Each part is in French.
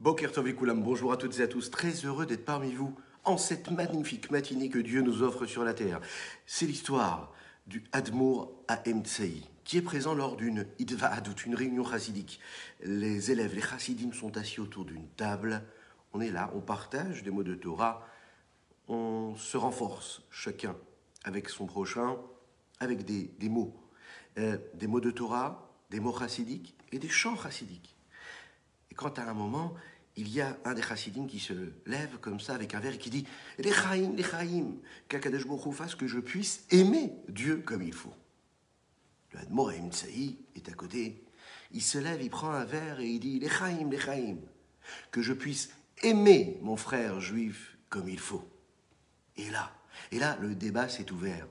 Boker Tov Koulam, bonjour à toutes et à tous, très heureux d'être parmi vous en cette magnifique matinée que Dieu nous offre sur la terre. C'est l'histoire du Admour à Emtsei, qui est présent lors d'une Idva'adut, une réunion chassidique. Les élèves, les chassidim sont assis autour d'une table, on est là, on partage des mots de Torah, on se renforce chacun avec son prochain, avec des mots de Torah, des mots chassidiques et des chants chassidiques. Et quand à un moment, il y a un des chassidim qui se lève comme ça avec un verre et qui dit « Lechaim, qu'Akadosh Baruch Hu fasse que je puisse aimer Dieu comme il faut. » Le Admor à Emtsai est à côté. Il se lève, il prend un verre et il dit « Lechaim, que je puisse aimer mon frère juif comme il faut. » Et là, le débat s'est ouvert.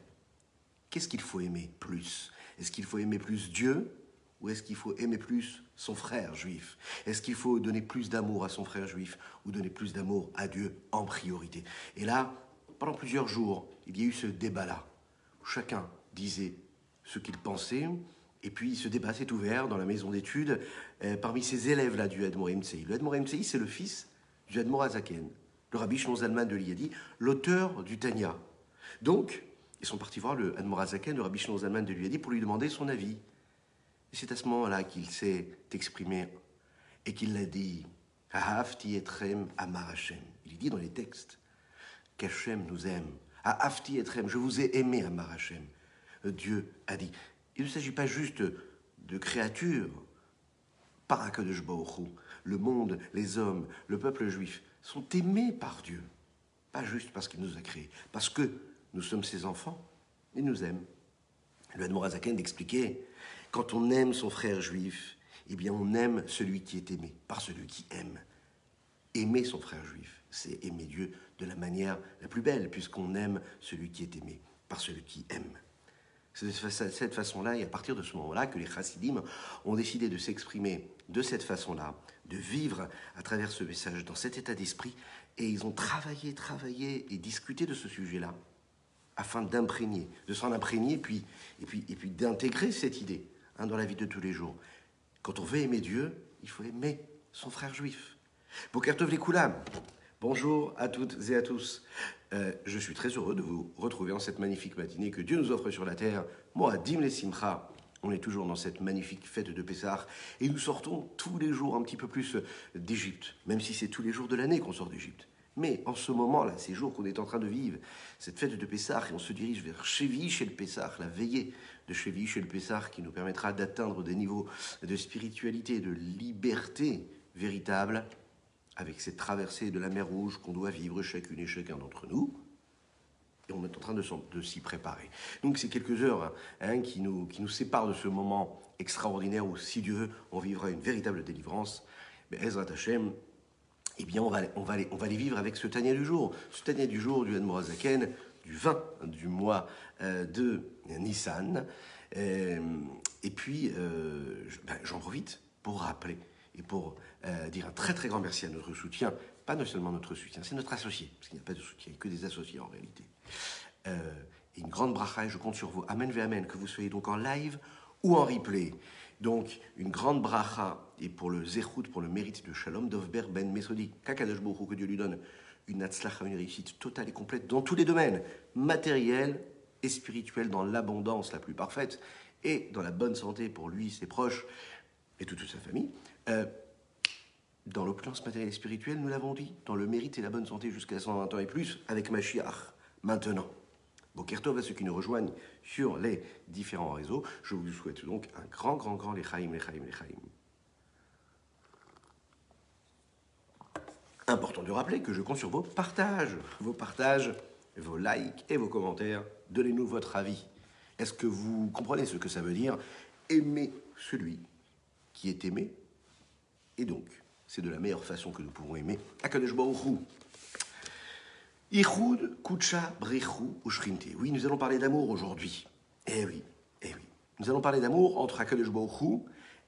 Qu'est-ce qu'il faut aimer plus? Est-ce qu'il faut aimer plus Dieu ou est-ce qu'il faut aimer plus son frère juif? Est-ce qu'il faut donner plus d'amour à son frère juif ou donner plus d'amour à Dieu en priorité? Et là, pendant plusieurs jours, il y a eu ce débat-là. Chacun disait ce qu'il pensait, et puis ce débat s'est ouvert dans la maison d'études parmi ces élèves-là du Admor Emtsai. Le Admor Emtsai, c'est le fils du Admor Hazaken, le Rabbi Shimon Zalman de Liadi, l'auteur du Tanya. Donc, ils sont partis voir le Admor Hazaken, le Rabbi Shimon Zalman de Liadi, pour lui demander son avis. Et c'est à ce moment-là qu'il s'est exprimé et qu'il l'a dit « Ha'afti etrem amar Hashem ». Il dit dans les textes qu'Hashem nous aime. « Ha'afti etrem, je vous ai aimé amar Hashem ». Dieu a dit. Il ne s'agit pas juste de créatures par Akadosh Baruch Hu. Le monde, les hommes, le peuple juif sont aimés par Dieu. Pas juste parce qu'il nous a créés, parce que nous sommes ses enfants. Il nous aime. Le Admor Hazaken d'expliquer quand on aime son frère juif, eh bien on aime celui qui est aimé, par celui qui aime. Aimer son frère juif, c'est aimer Dieu de la manière la plus belle, puisqu'on aime celui qui est aimé, par celui qui aime. C'est de cette façon-là, et à partir de ce moment-là, que les chassidim ont décidé de s'exprimer de cette façon-là, de vivre à travers ce message, dans cet état d'esprit, et ils ont travaillé et discuté de ce sujet-là, afin d'imprégner, de s'en imprégner, et puis d'intégrer cette idée dans la vie de tous les jours. Quand on veut aimer Dieu, il faut aimer son frère juif. Boker Tov Koulam. Bonjour à toutes et à tous. Je suis très heureux de vous retrouver en cette magnifique matinée que Dieu nous offre sur la terre. Moi, Dim les Simcha, on est toujours dans cette magnifique fête de Pessah et nous sortons tous les jours un petit peu plus d'Égypte, même si c'est tous les jours de l'année qu'on sort d'Égypte. Mais en ce moment-là, ces jours qu'on est en train de vivre, cette fête de Pessah, et on se dirige vers Shevi chez le Pessah, la veillée de Shevi chez le Pessah, qui nous permettra d'atteindre des niveaux de spiritualité, de liberté véritable, avec cette traversée de la mer Rouge qu'on doit vivre chacune et chacun d'entre nous. Et on est en train de s'y préparer. Donc c'est quelques heures qui nous séparent de ce moment extraordinaire où, si Dieu veut, on vivra une véritable délivrance. Mais Ezrat Hashem, eh bien, on va les vivre avec ce Tanya du jour. Ce Tanya du jour du Admor Hazaken, du 20 du mois de Nissan. Et puis, j'en profite pour rappeler et pour dire un très très grand merci à notre soutien. Pas seulement notre soutien, c'est notre associé, parce qu'il n'y a pas de soutien, il n'y a que des associés en réalité. Et une grande bracha, et je compte sur vous. Amen ve amen, que vous soyez donc en live ou en replay. Donc, une grande bracha, et pour le zéchout, pour le mérite de Shalom Dovber Ben Mesodi, qu'Akadosh Baruch Hu, que Dieu lui donne une hatzlacha, une réussite totale et complète dans tous les domaines, matériels et spirituels, dans l'abondance la plus parfaite, et dans la bonne santé pour lui, ses proches, et toute sa famille. Dans l'opulence matérielle et spirituelle, nous l'avons dit, dans le mérite et la bonne santé jusqu'à 120 ans et plus, avec Mashiach, maintenant. Boker Tov à ceux qui nous rejoignent sur les différents réseaux. Je vous souhaite donc un grand lechaim. Important de rappeler que je compte sur vos partages, vos likes et vos commentaires. Donnez-nous votre avis. Est-ce que vous comprenez ce que ça veut dire? Aimer celui qui est aimé. Et donc, c'est de la meilleure façon que nous pouvons aimer Akadosh Baruch Hu. Ichud, Kucha, Brechu, Ushrinti. Oui, nous allons parler d'amour aujourd'hui. Eh oui. Nous allons parler d'amour entre Akadosh Baruch Hu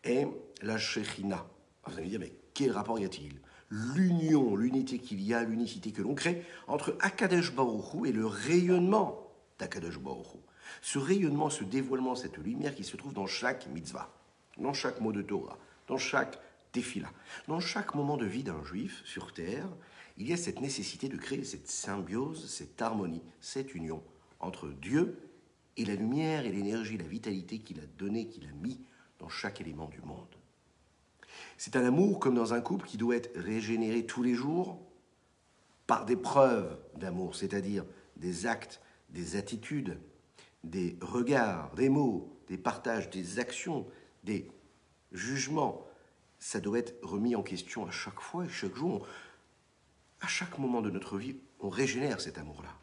et la Shechina. Vous allez me dire, mais quel rapport y a-t-il? L'union, l'unité qu'il y a, l'unicité que l'on crée entre Akadosh Baruch Hu et le rayonnement d'Akadosh Baruch Hu. Ce rayonnement, ce dévoilement, cette lumière qui se trouve dans chaque mitzvah, dans chaque mot de Torah, dans chaque Tefila. Dans chaque moment de vie d'un juif sur terre, il y a cette nécessité de créer cette symbiose, cette harmonie, cette union entre Dieu et la lumière et l'énergie, la vitalité qu'il a donnée, qu'il a mis dans chaque élément du monde. C'est un amour comme dans un couple qui doit être régénéré tous les jours par des preuves d'amour, c'est-à-dire des actes, des attitudes, des regards, des mots, des partages, des actions, des jugements. Ça doit être remis en question à chaque fois et chaque jour. À chaque moment de notre vie, on régénère cet amour-là.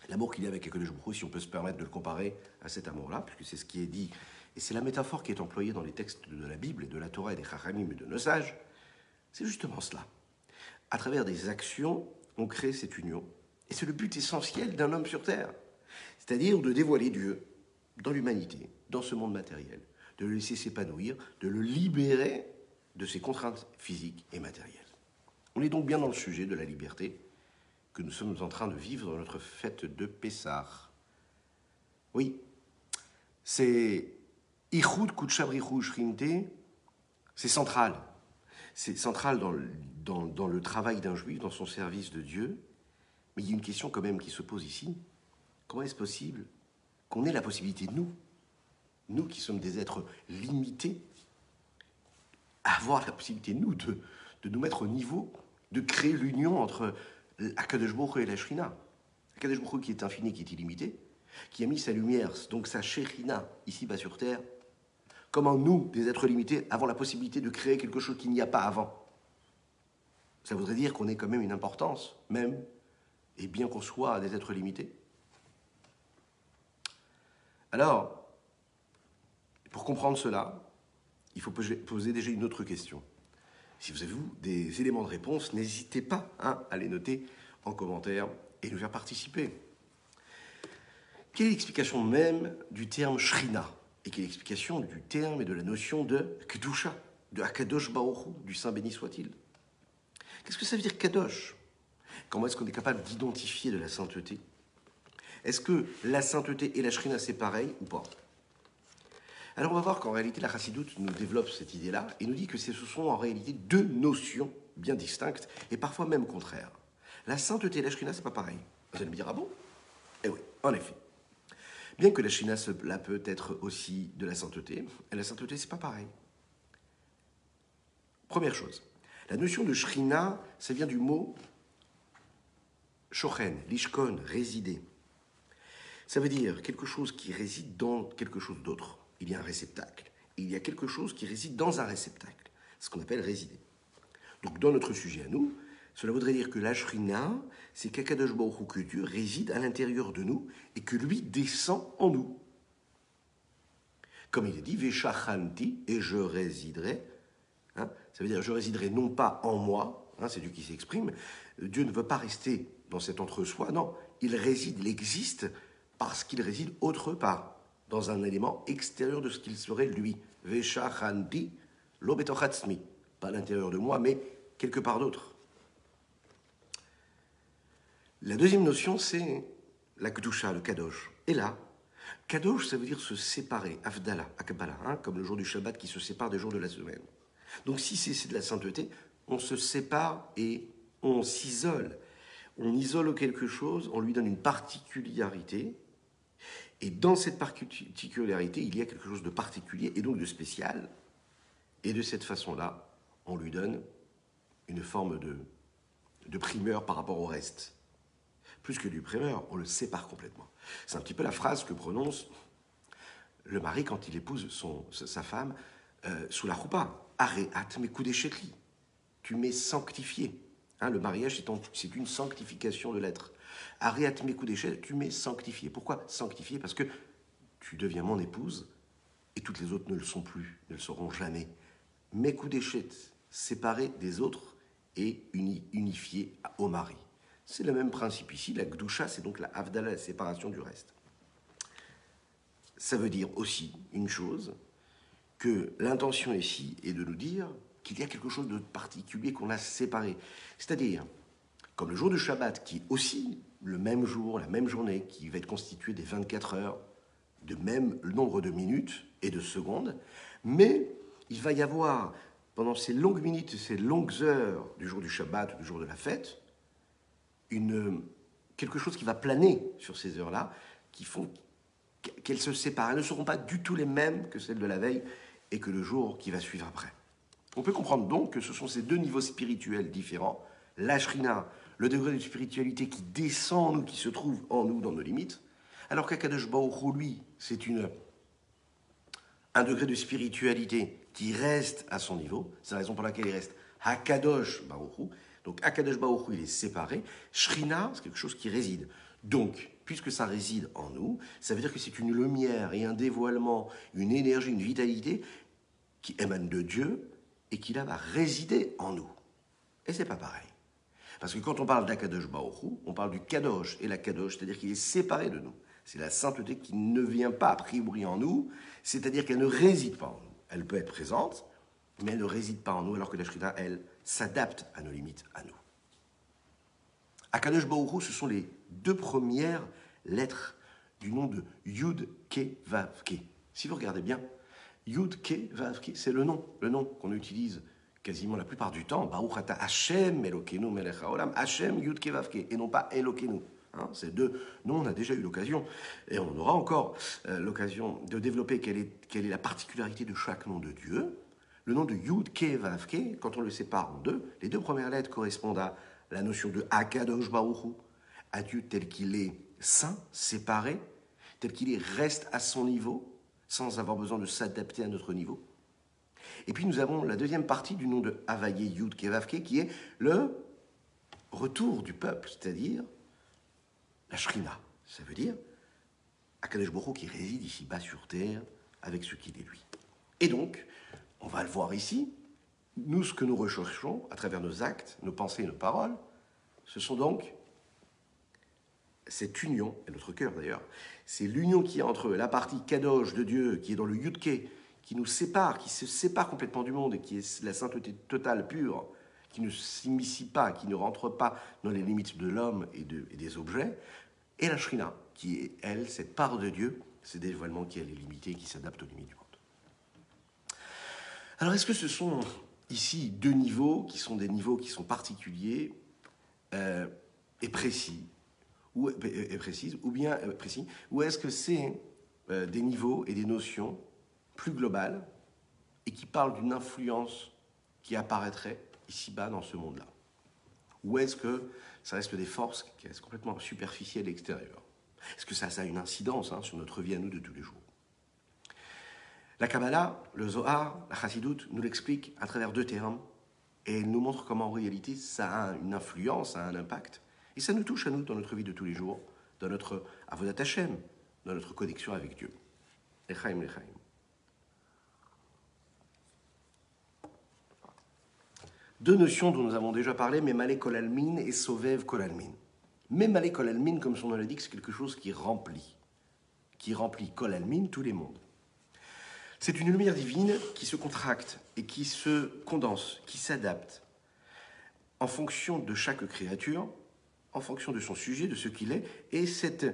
L'amour qu'il y a avec Akadosh Baruch Hu, si on peut se permettre de le comparer à cet amour-là, puisque c'est ce qui est dit, et c'est la métaphore qui est employée dans les textes de la Bible et de la Torah et des Chachamim et de nos sages, c'est justement cela. À travers des actions, on crée cette union. Et c'est le but essentiel d'un homme sur Terre. C'est-à-dire de dévoiler Dieu dans l'humanité, dans ce monde matériel, de le laisser s'épanouir, de le libérer de ses contraintes physiques et matérielles. On est donc bien dans le sujet de la liberté que nous sommes en train de vivre dans notre fête de Pessah. Oui, c'est Ichud Kutshabrichu Shrinte, c'est central. C'est central dans le travail d'un juif, dans son service de Dieu. Mais il y a une question quand même qui se pose ici. Comment est-ce possible qu'on ait la possibilité, nous qui sommes des êtres limités, avoir la possibilité, nous, de nous mettre au niveau, de créer l'union entre Akadosh Baruch Hu et la Shrina. Akadosh Baruch Hu qui est infini, qui est illimité, qui a mis sa lumière, donc sa Shekhinah, ici-bas sur terre. Comment nous, des êtres limités, avons la possibilité de créer quelque chose qu'il n'y a pas avant? Ça voudrait dire qu'on ait quand même une importance, même, et bien qu'on soit des êtres limités. Alors, pour comprendre cela, il faut poser déjà une autre question. Si vous avez des éléments de réponse, n'hésitez pas à les noter en commentaire et nous faire participer. Quelle est l'explication même du terme Shrina? Et quelle est l'explication du terme et de la notion de Kedusha, de Akadosh Baruch Hu, du Saint béni soit-il? Qu'est-ce que ça veut dire Kadosh? Comment est-ce qu'on est capable d'identifier de la sainteté? Est-ce que la sainteté et la Shrina c'est pareil ou pas? Alors on va voir qu'en réalité la Chassidoute nous développe cette idée-là et nous dit que ce sont en réalité deux notions bien distinctes et parfois même contraires. La sainteté et la Shrina c'est pas pareil. Vous allez me dire, ah bon? Eh oui, en effet. Bien que la Shrina cela peut être aussi de la sainteté, et la sainteté c'est pas pareil. Première chose, la notion de Shrina, ça vient du mot shochen, lishkon, résider. Ça veut dire quelque chose qui réside dans quelque chose d'autre. Il y a un réceptacle. Il y a quelque chose qui réside dans un réceptacle. C'est ce qu'on appelle résider. Donc dans notre sujet à nous, cela voudrait dire que la Shrina, c'est qu'Akadosh Baruch Hu, que Dieu réside à l'intérieur de nous et que lui descend en nous. Comme il est dit, Veshachanti, et je résiderai. Ça veut dire je résiderai non pas en moi, c'est Dieu qui s'exprime. Dieu ne veut pas rester dans cet entre-soi, non, il réside, il existe parce qu'il réside autre part, dans un élément extérieur de ce qu'il serait lui. Veshachanti, lo betochatzmi, pas à l'intérieur de moi, mais quelque part d'autre. La deuxième notion, c'est la Kedusha, le Kadosh. Et là, Kadosh, ça veut dire se séparer, Avdala, Akabala, comme le jour du Shabbat qui se sépare des jours de la semaine. Donc si c'est de la sainteté, on se sépare et on s'isole. On isole quelque chose, on lui donne une particularité, et dans cette particularité, il y a quelque chose de particulier et donc de spécial, et de cette façon-là, on lui donne une forme de primeur par rapport au reste. Plus que du primeur, on le sépare complètement. C'est un petit peu la phrase que prononce le mari quand il épouse sa femme sous la choupa. Areat mekudeshekli. Tu m'es sanctifié. Le mariage, c'est une sanctification de l'être. Areat mekudeshekli, tu m'es sanctifié. Pourquoi sanctifié? Parce que tu deviens mon épouse et toutes les autres ne le sont plus, ne le seront jamais. Mekudeshet, séparé des autres et unifié au mari. C'est le même principe ici. La Gdusha, c'est donc la Havdalah, la séparation du reste. Ça veut dire aussi une chose, que l'intention ici est de nous dire qu'il y a quelque chose de particulier qu'on a séparé. C'est-à-dire, comme le jour du Shabbat, qui est aussi le même jour, la même journée, qui va être constitué des 24 heures, de même nombre de minutes et de secondes, mais il va y avoir, pendant ces longues minutes, ces longues heures du jour du Shabbat, du jour de la fête, quelque chose qui va planer sur ces heures-là, qui font qu'elles se séparent. Elles ne seront pas du tout les mêmes que celles de la veille et que le jour qui va suivre après. On peut comprendre donc que ce sont ces deux niveaux spirituels différents, la Shrina, le degré de spiritualité qui descend en nous, qui se trouve en nous, dans nos limites, alors qu'Akadosh Baruch Hu, lui, c'est un degré de spiritualité qui reste à son niveau. C'est la raison pour laquelle il reste Hakadosh Baruch Hu. Donc Hakadosh Baruch Hu, il est séparé. Shrina, c'est quelque chose qui réside. Donc, puisque ça réside en nous, ça veut dire que c'est une lumière et un dévoilement, une énergie, une vitalité qui émane de Dieu et qui là va résider en nous. Et c'est pas pareil. Parce que quand on parle d'Akadosh Baruch Hu, on parle du Kadosh et la Kadosh, c'est-à-dire qu'il est séparé de nous. C'est la sainteté qui ne vient pas a priori en nous, c'est-à-dire qu'elle ne réside pas en nous. Elle peut être présente, mais elle ne réside pas en nous, alors que la Shrina, elle, s'adapte à nos limites, à nous. Akadosh Baruch Hu, ce sont les deux premières lettres du nom de Yud Ke Vav Ke. Si vous regardez bien, Yud Ke Vav Ke, c'est le nom qu'on utilise quasiment la plupart du temps. Baruch ata Hashem Elokeinu melech haolam, Hashem Yud Ke Vav Ke, et non pas Elokeinu. Ces deux noms, on a déjà eu l'occasion, et on aura encore l'occasion de développer quelle est la particularité de chaque nom de Dieu. Le nom de Yud Ke Vav Ke, quand on le sépare en deux, les deux premières lettres correspondent à la notion de Akadosh Baruch Hu, à Dieu tel qu'il est saint, séparé, tel qu'il reste à son niveau, sans avoir besoin de s'adapter à notre niveau. Et puis nous avons la deuxième partie du nom de Havaye Yud Ke Vav Ke, qui est le retour du peuple, c'est-à-dire la Shrina. Ça veut dire Akadosh Baruch Hu qui réside ici-bas sur terre avec ce qu'il est lui. Et donc, on va le voir ici, nous, ce que nous recherchons à travers nos actes, nos pensées et nos paroles, ce sont donc cette union, et notre cœur d'ailleurs, c'est l'union qui est entre la partie Kadosh de Dieu, qui est dans le Yudke, qui nous sépare, qui se sépare complètement du monde, et qui est la sainteté totale, pure, qui ne s'immisce pas, qui ne rentre pas dans les limites de l'homme et des objets, et la Shrina, qui est, elle, cette part de Dieu, ce dévoilement qui, elle, est limité, qui s'adapte aux limites du monde. Alors, est-ce que ce sont ici deux niveaux qui sont des niveaux qui sont particuliers et précis, ou est-ce que c'est des niveaux et des notions plus globales et qui parlent d'une influence qui apparaîtrait ici-bas dans ce monde-là? Ou est-ce que ça reste des forces qui restent complètement superficielles et extérieures? Est-ce que ça a une incidence sur notre vie à nous de tous les jours? La Kabbalah, le Zohar, la Chassidut nous l'explique à travers deux termes et elle nous montre comment en réalité ça a une influence, ça a un impact. Et ça nous touche à nous dans notre vie de tous les jours, dans notre Avodat Hashem, dans notre connexion avec Dieu. Lechaim, lechaim. Deux notions dont nous avons déjà parlé, Memale Kol Almin et Sovev Kol Almin. Memale Kol Almin, comme son nom l'indique, c'est quelque chose qui remplit Kol Almin, tous les mondes. C'est une lumière divine qui se contracte et qui se condense, qui s'adapte en fonction de chaque créature, en fonction de son sujet, de ce qu'il est, et cette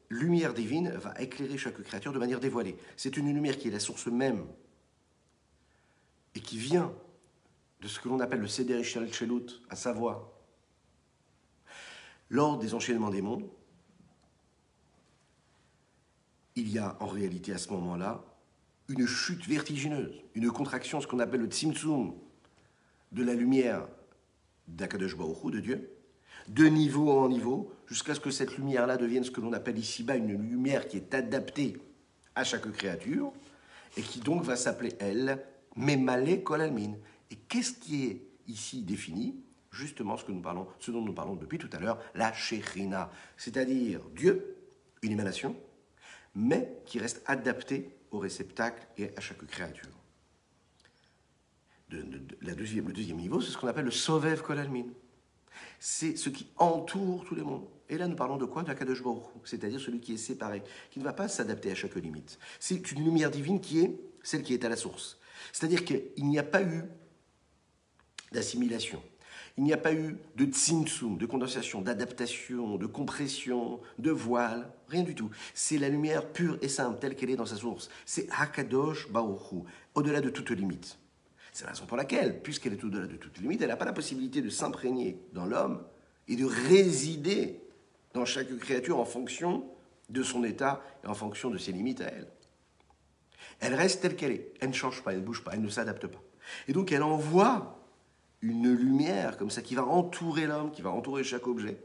lumière divine va éclairer chaque créature de manière dévoilée. C'est une lumière qui est la source même et qui vient de ce que l'on appelle le Seder Ishtalchelut, à savoir, lors des enchaînements des mondes, il y a en réalité à ce moment-là une chute vertigineuse, une contraction, ce qu'on appelle le tzimtzum, de la lumière d'Akadosh Baruch Hu, de Dieu, de niveau en niveau, jusqu'à ce que cette lumière-là devienne ce que l'on appelle ici-bas une lumière qui est adaptée à chaque créature, et qui donc va s'appeler, elle, Memale Kol Almin. Et qu'est-ce qui est ici défini? Justement ce dont nous parlons depuis tout à l'heure, la Shekhinah, c'est-à-dire Dieu, une émanation, mais qui reste adaptée au réceptacle et à chaque créature. Le deuxième niveau, c'est ce qu'on appelle le Sovev Kol Almin. C'est ce qui entoure tous les mondes. Et là, nous parlons de quoi? D'Akadosh Baruch Hu, c'est-à-dire celui qui est séparé, qui ne va pas s'adapter à chaque limite. C'est une lumière divine qui est celle qui est à la source. C'est-à-dire qu'il n'y a pas eu d'assimilation. Il n'y a pas eu de tzimtzum, de condensation, d'adaptation, de compression, de voile, rien du tout. C'est la lumière pure et simple, telle qu'elle est dans sa source. C'est Hakadosh Baruch Hu, au-delà de toute limite. C'est la raison pour laquelle, puisqu'elle est au-delà de toute limite, elle n'a pas la possibilité de s'imprégner dans l'homme et de résider dans chaque créature en fonction de son état et en fonction de ses limites à elle. Elle reste telle qu'elle est. Elle ne change pas, elle ne bouge pas, elle ne s'adapte pas. Et donc elle envoie une lumière comme ça qui va entourer l'homme, qui va entourer chaque objet,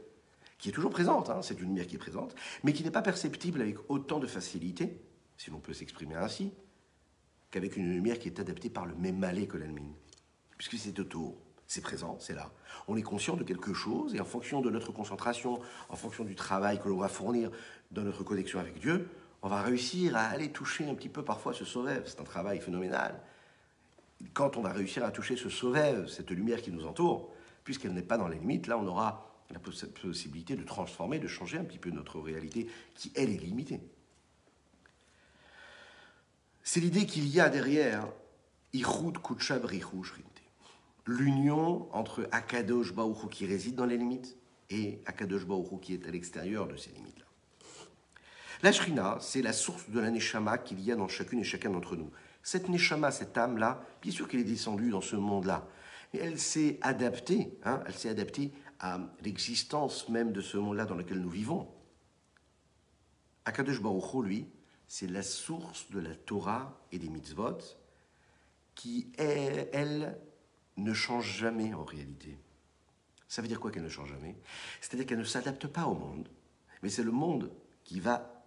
qui est toujours présente, hein, c'est une lumière qui est présente, mais qui n'est pas perceptible avec autant de facilité, si l'on peut s'exprimer ainsi, qu'avec une lumière qui est adaptée par le même malé que l'almine. Puisque c'est autour, c'est présent, c'est là. On est conscient de quelque chose, et en fonction de notre concentration, en fonction du travail que l'on va fournir dans notre connexion avec Dieu, on va réussir à aller toucher un petit peu parfois ce sauveur. C'est un travail phénoménal. Quand on va réussir à toucher ce sauveur, cette lumière qui nous entoure, puisqu'elle n'est pas dans les limites, là on aura la possibilité de transformer, de changer un petit peu notre réalité qui, elle, est limitée. C'est l'idée qu'il y a derrière Ichud Kudsha Brichu Shrinte, l'union entre Akadosh Baruch Hu qui réside dans les limites et Akadosh Baruch Hu qui est à l'extérieur de ces limites-là. La Shrina, c'est la source de la Neshama qu'il y a dans chacune et chacun d'entre nous. Cette Neshama, cette âme-là, bien sûr qu'elle est descendue dans ce monde-là, mais elle s'est adaptée, elle s'est adaptée à l'existence même de ce monde-là dans lequel nous vivons. Akadosh Baruch Hu, lui, c'est la source de la Torah et des mitzvot qui, elle, ne change jamais en réalité. Ça veut dire quoi qu'elle ne change jamais? C'est-à-dire qu'elle ne s'adapte pas au monde, mais c'est le monde qui va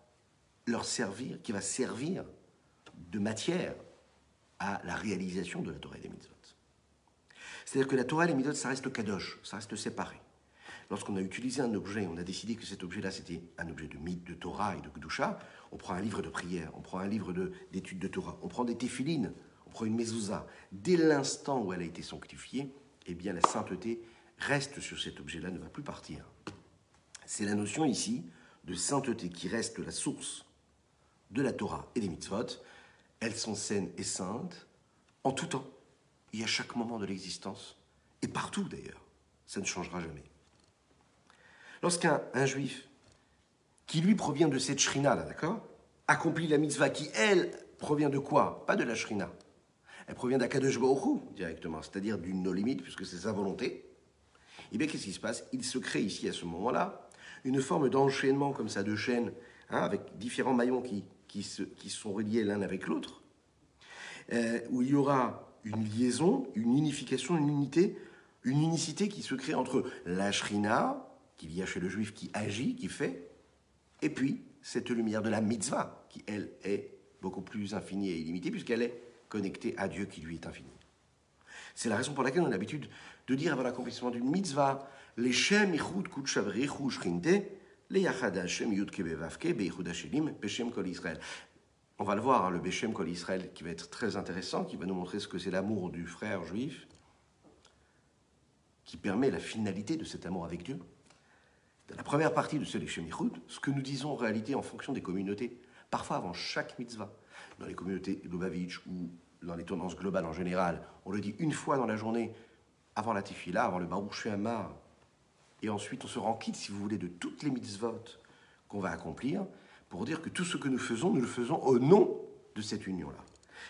leur servir, qui va servir de matière à la réalisation de la Torah et des mitzvot. C'est-à-dire que la Torah et les mitzvot, ça reste kadosh, ça reste séparé. Lorsqu'on a utilisé un objet, on a décidé que cet objet-là, c'était un objet de Torah et de Kedusha, on prend un livre de prière, on prend un livre d'études de Torah, on prend des téphilines, on prend une mezouza. Dès l'instant où elle a été sanctifiée, eh bien la sainteté reste sur cet objet-là, ne va plus partir. C'est la notion ici de sainteté qui reste la source de la Torah et des mitzvot. Elles sont saines et saintes en tout temps et à chaque moment de l'existence, et partout d'ailleurs. Ça ne changera jamais. Lorsqu'un juif, qui lui provient de cette shrina-là, d'accord, accomplit la mitzvah qui, elle, provient de quoi? Pas de la shrina. Elle provient d'Akadosh Baruch Hu, directement, c'est-à-dire d'une no-limite, puisque c'est sa volonté. Et bien, qu'est-ce qui se passe? Il se crée ici, à ce moment-là, une forme d'enchaînement comme ça, de chaîne, avec différents maillons qui sont reliés l'un avec l'autre, où il y aura une liaison, une unification, une unité, une unicité qui se crée entre la shrina, qu'il y a chez le juif qui agit, qui fait, et puis cette lumière de la mitzvah, qui, elle, est beaucoup plus infinie et illimitée, puisqu'elle est connectée à Dieu qui, lui, est infini. C'est la raison pour laquelle on a l'habitude de dire avant l'accomplissement d'une mitzvah, les Shem Ichud Kudsha Brichu Shrinte, les Yachad Hashem Yud Kebevavke Beichud Hashelim Beshem Kol Israël. On va le voir, le Beshem Kol Israël, qui va être très intéressant, qui va nous montrer ce que c'est l'amour du frère juif, qui permet la finalité de cet amour avec Dieu. Dans la première partie de ce Leshem Ichud, ce que nous disons en réalité en fonction des communautés, parfois avant chaque mitzvah, dans les communautés Lubavitch ou dans les tendances globales en général, on le dit une fois dans la journée, avant la Tefila, avant le Baruch She'amar, et ensuite on se rend quitte, si vous voulez, de toutes les mitzvot qu'on va accomplir, pour dire que tout ce que nous le faisons au nom de cette union-là.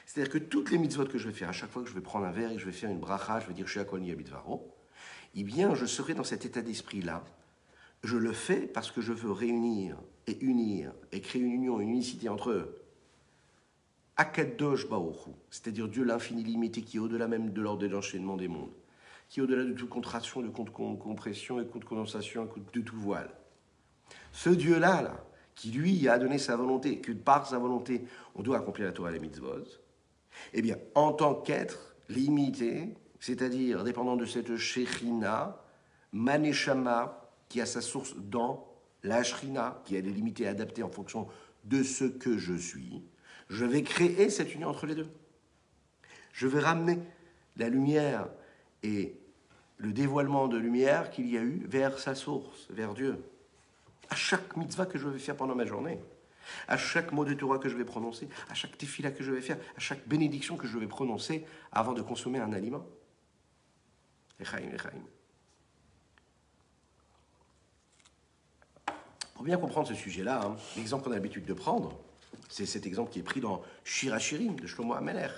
C'est-à-dire que toutes les mitzvot que je vais faire, à chaque fois que je vais prendre un verre et que je vais faire une bracha, je vais dire She'akol Mitzvaro, eh bien, je serai dans cet état d'esprit-là. Je le fais parce que je veux réunir et unir et créer une union, une unicité entre eux. Akadosh Baruch Hu, c'est-à-dire Dieu l'infini limité qui est au-delà même de l'ordre de l'enchaînement des mondes, qui est au-delà de toute contraction, de compression et de condensation, de tout voile. Ce Dieu-là, là, qui lui a donné sa volonté, que par sa volonté, on doit accomplir la Torah et les mitzvot, eh bien, en tant qu'être limité, c'est-à-dire dépendant de cette Shechina, Maneshama, qui a sa source dans la Shrina, qui elle est limitée et adaptée en fonction de ce que je suis, je vais créer cette union entre les deux. Je vais ramener la lumière et le dévoilement de lumière qu'il y a eu vers sa source, vers Dieu. À chaque mitzvah que je vais faire pendant ma journée, à chaque mot de Torah que je vais prononcer, à chaque tefila que je vais faire, à chaque bénédiction que je vais prononcer avant de consommer un aliment. Echaim, echaim. Pour bien comprendre ce sujet-là, l'exemple qu'on a l'habitude de prendre, c'est cet exemple qui est pris dans Shir HaShirim de Shlomo HaMelech.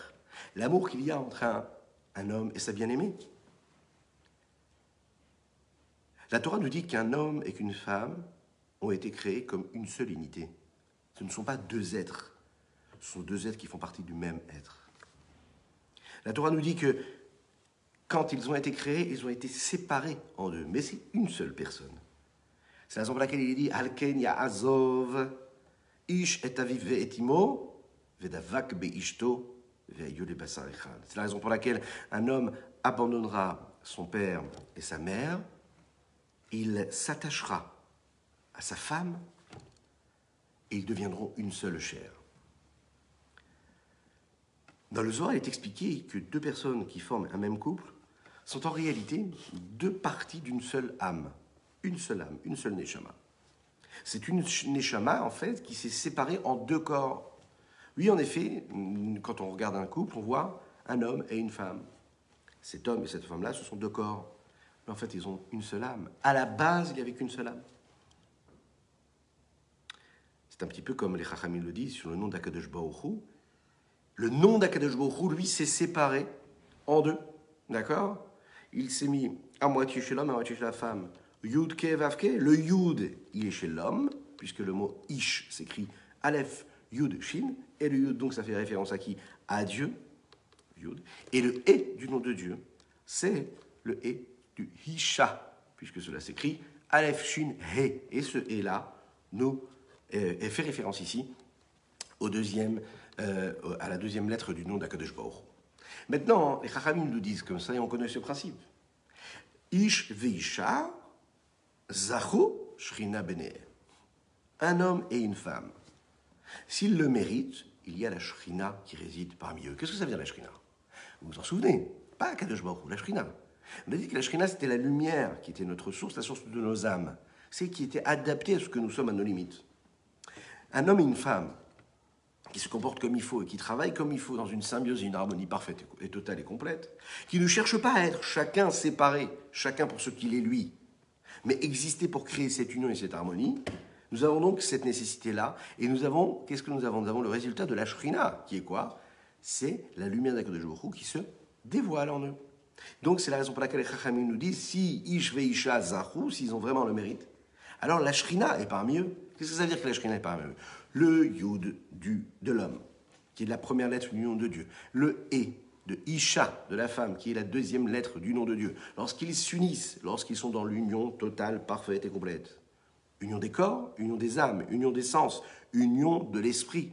L'amour qu'il y a entre un un homme et sa bien-aimée. La Torah nous dit qu'un homme et qu'une femme ont été créés comme une seule unité. Ce ne sont pas deux êtres, ce sont deux êtres qui font partie du même être. La Torah nous dit que quand ils ont été créés, ils ont été séparés en deux, mais c'est une seule personne. C'est la raison pour laquelle il est dit « Alken ya'azov, ish et aviv ve'et imo, vedavak be'ishto, ve'ayu le basar echad ». C'est la raison pour laquelle un homme abandonnera son père et sa mère, il s'attachera à sa femme et ils deviendront une seule chair. Dans le Zohar, il est expliqué que deux personnes qui forment un même couple sont en réalité deux parties d'une seule âme, une seule neshama. C'est une neshama, en fait, qui s'est séparée en deux corps. Oui, en effet, quand on regarde un couple, on voit un homme et une femme. Cet homme et cette femme-là, ce sont deux corps. Mais en fait, ils ont une seule âme. À la base, il n'y avait qu'une seule âme. C'est un petit peu comme les Chachamim le disent sur le nom d'Akadosh Baruch Hu. Le nom d'Akadosh Baruch Hu, lui, s'est séparé en deux. D'accord? Il s'est mis à moitié chez l'homme, à moitié chez la femme. Yud ke vav ke. Le Yud, il est chez l'homme, puisque le mot Ish s'écrit Aleph, Yud, Shin. Et le Yud, donc, ça fait référence à qui? À Dieu. Yud. Et le E du nom de Dieu, c'est le E du Hisha, puisque cela s'écrit Aleph, Shin, He. Et ce E-là nous fait référence ici à la deuxième lettre du nom d'Akadosh Baruch Hu. Maintenant, les Chachamim nous disent comme ça, et on connaît ce principe. Ish veisha, zachu shrina benehem. Un homme et une femme. S'ils le méritent, il y a la shrina qui réside parmi eux. Qu'est-ce que ça veut dire la shrina? Vous vous en souvenez? Pas Akadosh Baruch Hu, la shrina. On a dit que la shrina, c'était la lumière qui était notre source, la source de nos âmes. C'est qui était adaptée à ce que nous sommes à nos limites. Un homme et une femme qui se comportent comme il faut et qui travaillent comme il faut dans une symbiose et une harmonie parfaite et totale et complète, qui ne cherchent pas à être chacun séparé, chacun pour ce qu'il est lui, mais exister pour créer cette union et cette harmonie, nous avons donc cette nécessité-là, et nous avons, qu'est-ce que nous avons? Nous avons le résultat de la Shrina, qui est quoi? C'est la lumière d'Akadosh Baruch Hu qui se dévoile en eux. Donc c'est la raison pour laquelle les Chachamim nous disent, si Ish veisha zachu, s'ils ont vraiment le mérite, alors la Shrina est parmi eux. Qu'est-ce que ça veut dire que la Shrina est parmi eux? Le Yud de l'homme, qui est la première lettre du nom de Dieu. Le E de Isha, de la femme, qui est la deuxième lettre du nom de Dieu. Lorsqu'ils s'unissent, lorsqu'ils sont dans l'union totale, parfaite et complète. Union des corps, union des âmes, union des sens, union de l'esprit,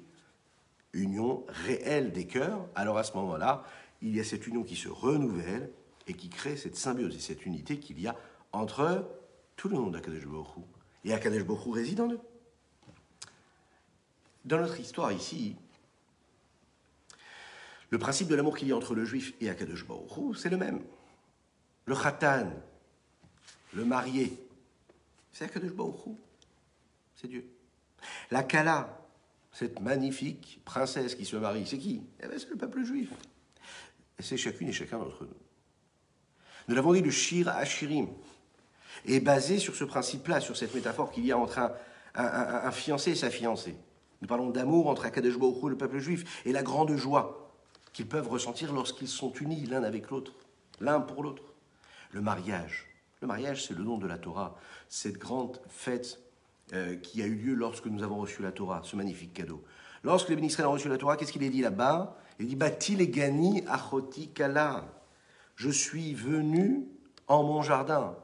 union réelle des cœurs. Alors à ce moment-là, il y a cette union qui se renouvelle et qui crée cette symbiose et cette unité qu'il y a entre tout le monde d'Akadosh Baruch Hu. Et Akadosh Baruch Hu réside en eux. Dans notre histoire ici, le principe de l'amour qu'il y a entre le juif et Akadosh Baruch Hu, c'est le même. Le khatan, le marié, c'est Akadosh Baruch Hu, c'est Dieu. La kala, cette magnifique princesse qui se marie, c'est qui? Eh bien, c'est le peuple juif. Et c'est chacune et chacun d'entre nous. Nous l'avons dit, le Shir Hashirim est basé sur ce principe-là, sur cette métaphore qu'il y a entre un fiancé et sa fiancée. Nous parlons d'amour entre Akadosh Baruch Hu et le peuple juif, et la grande joie qu'ils peuvent ressentir lorsqu'ils sont unis l'un avec l'autre, l'un pour l'autre. Le mariage, c'est le nom de la Torah, cette grande fête qui a eu lieu lorsque nous avons reçu la Torah, ce magnifique cadeau. Lorsque les bénis Israël ont reçu la Torah, qu'est-ce qu'il est dit là-bas? Il dit « Bati legani achoti kala » Je suis venu en mon jardin,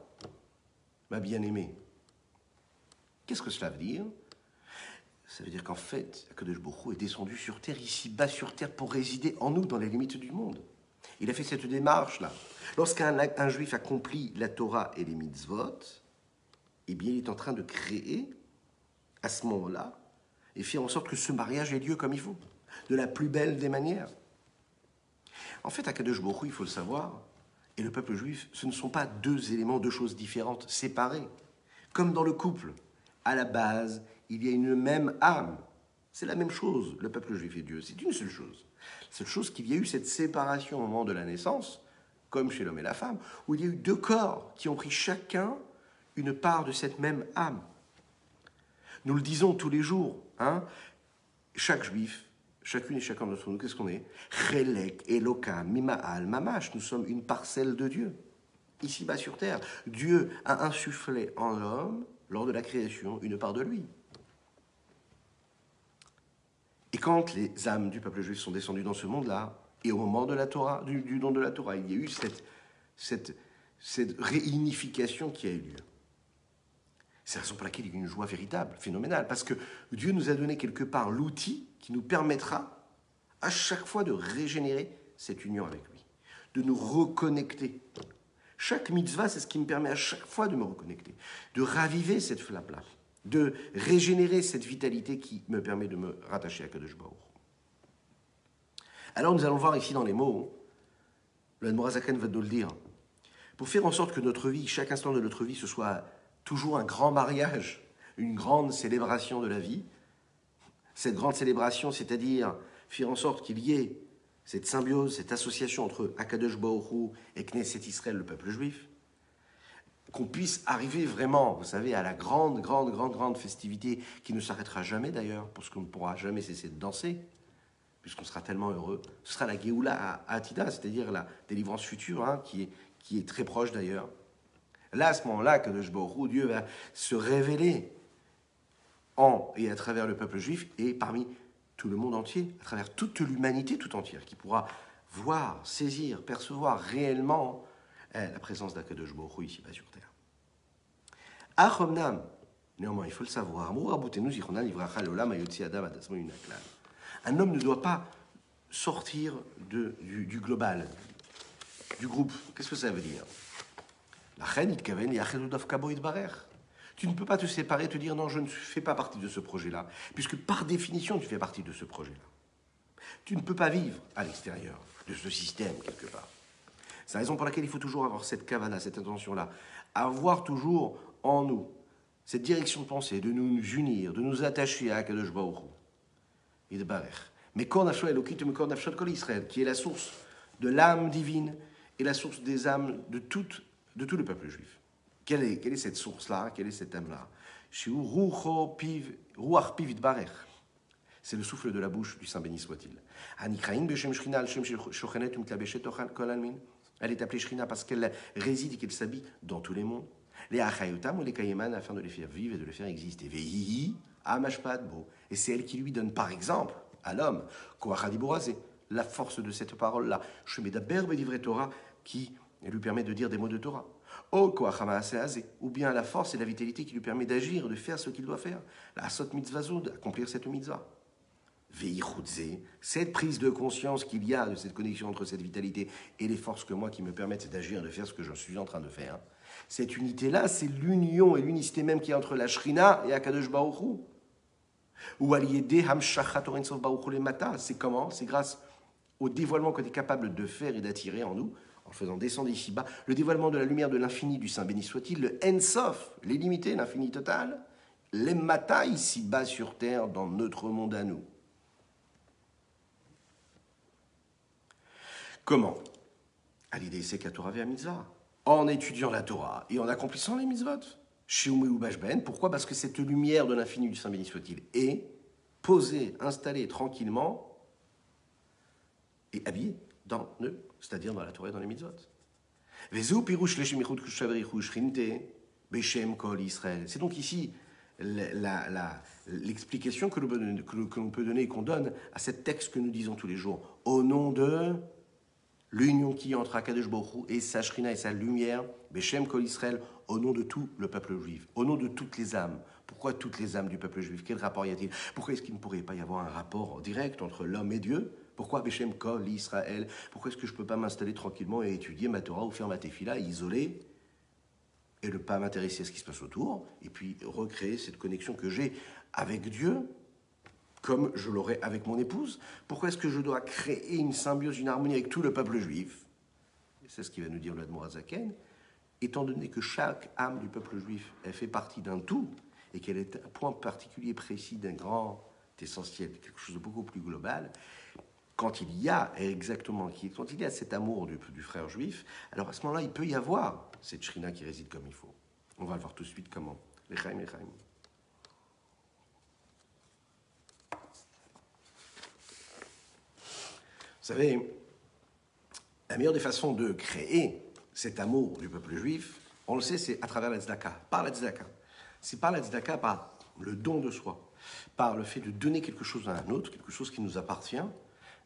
ma bien-aimée. Qu'est-ce que cela veut dire? Ça veut dire qu'en fait, Akadosh Baruch Hu est descendu sur terre, ici-bas sur terre, pour résider en nous, dans les limites du monde. Il a fait cette démarche-là. Lorsqu'un juif accomplit la Torah et les mitzvot, eh bien, il est en train de créer, à ce moment-là, et faire en sorte que ce mariage ait lieu comme il faut, de la plus belle des manières. En fait, Akadosh Baruch Hu, il faut le savoir, et le peuple juif, ce ne sont pas deux éléments, deux choses différentes, séparées. Comme dans le couple, à la base, il y a une même âme. C'est la même chose, le peuple juif et Dieu. C'est une seule chose. La seule chose qu'il y a eu cette séparation au moment de la naissance, comme chez l'homme et la femme, où il y a eu deux corps qui ont pris chacun une part de cette même âme. Nous le disons tous les jours, hein, chaque juif, chacune et chacun d'entre nous, qu'est-ce qu'on est? Chelek, Eloka, Mima'al, Mamash, nous sommes une parcelle de Dieu. Ici-bas sur terre, Dieu a insufflé en l'homme, lors de la création, une part de lui. Et quand les âmes du peuple juif sont descendues dans ce monde-là, et au moment de la Torah, du don de la Torah, il y a eu cette réunification qui a eu lieu. C'est la raison pour laquelle il y a eu une joie véritable, phénoménale, parce que Dieu nous a donné quelque part l'outil qui nous permettra à chaque fois de régénérer cette union avec lui, de nous reconnecter. Chaque mitzvah, c'est ce qui me permet à chaque fois de me reconnecter, de raviver cette flamme-là, de régénérer cette vitalité qui me permet de me rattacher à Kadosh Baruch. Alors nous allons voir ici dans les mots, le Admor HaZaken va nous le dire, pour faire en sorte que notre vie, chaque instant de notre vie, ce soit toujours un grand mariage, une grande célébration de la vie. Cette grande célébration, c'est-à-dire faire en sorte qu'il y ait cette symbiose, cette association entre Akadosh Baruch Hu et Knesset Israël, le peuple juif, qu'on puisse arriver vraiment, vous savez, à la grande festivité qui ne s'arrêtera jamais d'ailleurs, parce qu'on ne pourra jamais cesser de danser, puisqu'on sera tellement heureux. Ce sera la Géoula Atida, c'est-à-dire la délivrance future, hein, qui est très proche d'ailleurs. Là, à ce moment-là, Kadosh Baruch Hu, Dieu va se révéler en et à travers le peuple juif et parmi tout le monde entier, à travers toute l'humanité tout entière, qui pourra voir, saisir, percevoir réellement la présence d'Akadosh Baruch Hu ici-bas sur terre. Achomnam, néanmoins, il faut le savoir, un homme ne doit pas sortir du global, du groupe. Qu'est-ce que ça veut dire? Tu ne peux pas te séparer et te dire non, je ne fais pas partie de ce projet-là, puisque par définition, tu fais partie de ce projet-là. Tu ne peux pas vivre à l'extérieur de ce système, quelque part. C'est la raison pour laquelle il faut toujours avoir cette kavana, cette intention-là, avoir toujours en nous cette direction de pensée, de nous unir, de nous attacher à Akadosh Baruch Hu, et de Barer. Mais Israël, qui est la source de l'âme divine et la source des âmes de tout le peuple juif. Quelle est cette source-là? Quelle est cette âme-là? C'est le souffle de la bouche du Saint béni soit-il. Elle est appelée Shrina parce qu'elle réside et qu'elle s'habille dans tous les mondes. Les Achayotam ou les Kayeman afin de les faire vivre et de les faire exister. Et c'est elle qui lui donne par exemple à l'homme la force de cette parole-là. Torah qui lui permet de dire des mots de Torah. Ou bien la force et la vitalité qui lui permet d'agir, de faire ce qu'il doit faire. La asot mitzvah, d'accomplir cette mitzvah. Cette prise de conscience qu'il y a de cette connexion entre cette vitalité et les forces que moi qui me permettent d'agir, de faire ce que je suis en train de faire. Cette unité-là, c'est l'union et l'unicité même qui est entre la Shrina et Akadosh Baruch Hu. Ou c'est comment? C'est grâce au dévoilement qu'on est capable de faire et d'attirer en nous, en faisant descendre ici-bas, le dévoilement de la lumière de l'infini du Saint béni soit-il, le En-Sof, l'illimité, l'infini total, l'Emmata ici-bas sur terre, dans notre monde à nous. Comment? À l'idée c'est qu'à Torah vers mitzvah, en étudiant la Torah et en accomplissant les mitzvot. Pourquoi? Parce que cette lumière de l'infini du Saint béni soit-il est posée, installée tranquillement et habillée dans eux, c'est-à-dire dans la Torah et dans les mitzvot. C'est donc ici l'explication que l'on peut donner et qu'on donne à cet texte que nous disons tous les jours, au nom de l'union qui est entre Akadosh Baruch Hu et sa Shrina et sa lumière, Beshem Kol Israël, au nom de tout le peuple juif, au nom de toutes les âmes. Pourquoi toutes les âmes du peuple juif? Quel rapport y a-t-il? Pourquoi est-ce qu'il ne pourrait pas y avoir un rapport direct entre l'homme et Dieu? Pourquoi Beshem Kol Israël? Pourquoi est-ce que je ne peux pas m'installer tranquillement et étudier ma Torah ou faire ma tefila, isolé, et ne pas m'intéresser à ce qui se passe autour, et puis recréer cette connexion que j'ai avec Dieu, comme je l'aurais avec mon épouse? Pourquoi est-ce que je dois créer une symbiose, une harmonie avec tout le peuple juif? C'est ce qui va nous dire le Admor HaZaken. Étant donné que chaque âme du peuple juif, elle fait partie d'un tout, et qu'elle est un point particulier précis d'un grand essentiel, quelque chose de beaucoup plus global, quand il y a cet amour du frère juif, alors à ce moment-là, il peut y avoir cette Shrina qui réside comme il faut. On va le voir tout de suite comment. L'Echaim. savez, la meilleure des façons de créer cet amour du peuple juif, on le sait, c'est à travers la tzedaka, par la tzedaka. C'est par la tzedaka, par le don de soi, par le fait de donner quelque chose à un autre, quelque chose qui nous appartient.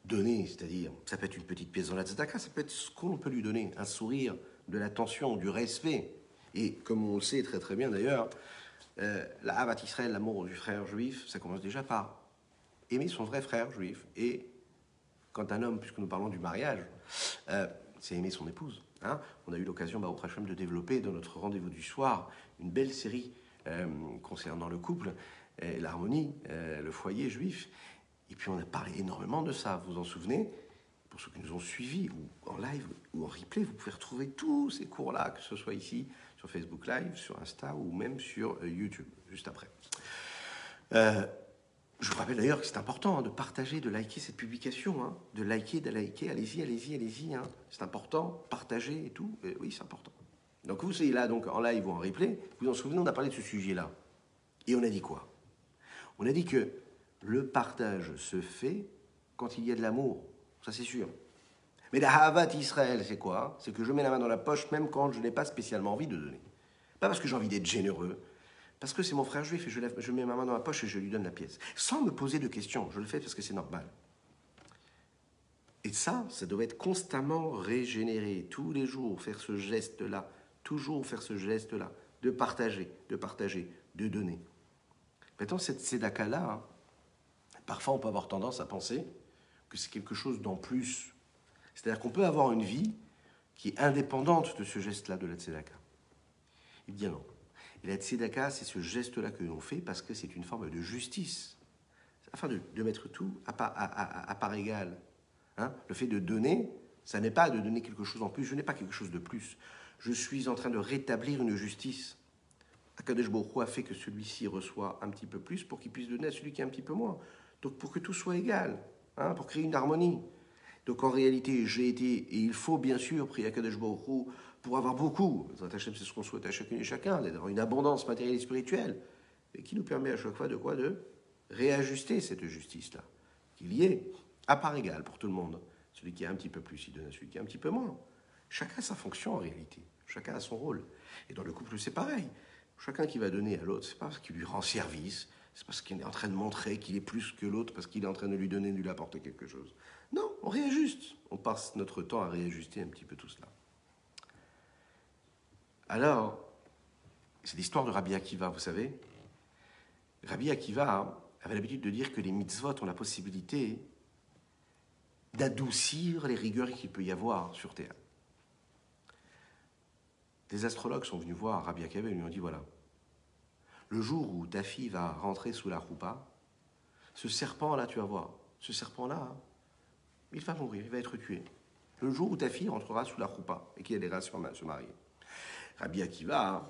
Donner, c'est-à-dire, ça peut être une petite pièce dans la tzedaka, ça peut être ce qu'on peut lui donner, un sourire, de l'attention, du respect. Et comme on le sait très très bien d'ailleurs, la Havat Israël, l'amour du frère juif, ça commence déjà par aimer son vrai frère juif. Et quand un homme, puisque nous parlons du mariage, c'est aimer son épouse. Hein. On a eu l'occasion, Baruch Hashem, de développer dans notre rendez-vous du soir une belle série concernant le couple, l'harmonie, le foyer juif. Et puis on a parlé énormément de ça, vous vous en souvenez? Pour ceux qui nous ont suivis, ou en live, ou en replay, vous pouvez retrouver tous ces cours-là, que ce soit ici, sur Facebook Live, sur Insta, ou même sur YouTube, juste après. Je vous rappelle d'ailleurs que c'est important de partager, de liker cette publication, hein, de liker, allez-y, allez-y, allez-y, hein, c'est important, partager et tout, et oui, c'est important. Donc vous soyez là, donc en live ou en replay, vous en souvenez, on a parlé de ce sujet-là. Et on a dit quoi? On a dit que le partage se fait quand il y a de l'amour, ça c'est sûr. Mais la Havat Israël, c'est quoi? C'est que je mets la main dans la poche même quand je n'ai pas spécialement envie de donner. Pas parce que j'ai envie d'être généreux, parce que c'est mon frère juif et je mets ma main dans la poche et je lui donne la pièce. Sans me poser de questions, je le fais parce que c'est normal. Et ça doit être constamment régénéré, tous les jours, faire ce geste-là, toujours faire ce geste-là, de partager, de donner. Maintenant, cette tzedaka-là, hein, parfois on peut avoir tendance à penser que c'est quelque chose d'en plus. C'est-à-dire qu'on peut avoir une vie qui est indépendante de ce geste-là de la tzedaka. Il dit non. Et la tzedaka, c'est ce geste-là que l'on fait parce que c'est une forme de justice, afin de mettre tout à part égale. Hein? Le fait de donner, ça n'est pas de donner quelque chose en plus, je n'ai pas quelque chose de plus. Je suis en train de rétablir une justice. Akadosh Baruch Hu a fait que celui-ci reçoit un petit peu plus pour qu'il puisse donner à celui qui a un petit peu moins. Donc pour que tout soit égal, hein, pour créer une harmonie. Donc en réalité, j'ai été, et il faut bien sûr prier Akadosh Baruch Hu pour avoir beaucoup. C'est ce qu'on souhaite à chacune et chacun, d'avoir une abondance matérielle et spirituelle, et qui nous permet à chaque fois de quoi? De réajuster cette justice-là. Qu'il y ait à part égale pour tout le monde. Celui qui a un petit peu plus, il donne à celui qui a un petit peu moins. Chacun a sa fonction en réalité. Chacun a son rôle. Et dans le couple, c'est pareil. Chacun qui va donner à l'autre, c'est pas parce qu'il lui rend service, c'est parce qu'il est en train de montrer qu'il est plus que l'autre, parce qu'il est en train de lui donner, de lui apporter quelque chose. Non, on réajuste. On passe notre temps à réajuster un petit peu tout cela. Alors, c'est l'histoire de Rabbi Akiva, vous savez. Rabbi Akiva avait l'habitude de dire que les mitzvot ont la possibilité d'adoucir les rigueurs qu'il peut y avoir sur terre. Des astrologues sont venus voir Rabbi Akiva et lui ont dit voilà, le jour où ta fille va rentrer sous la roupa, ce serpent-là, tu vas voir, ce serpent-là, il va mourir, il va être tué. Le jour où ta fille rentrera sous la roupa et qu'elle ira se marier. Rabbi Akiva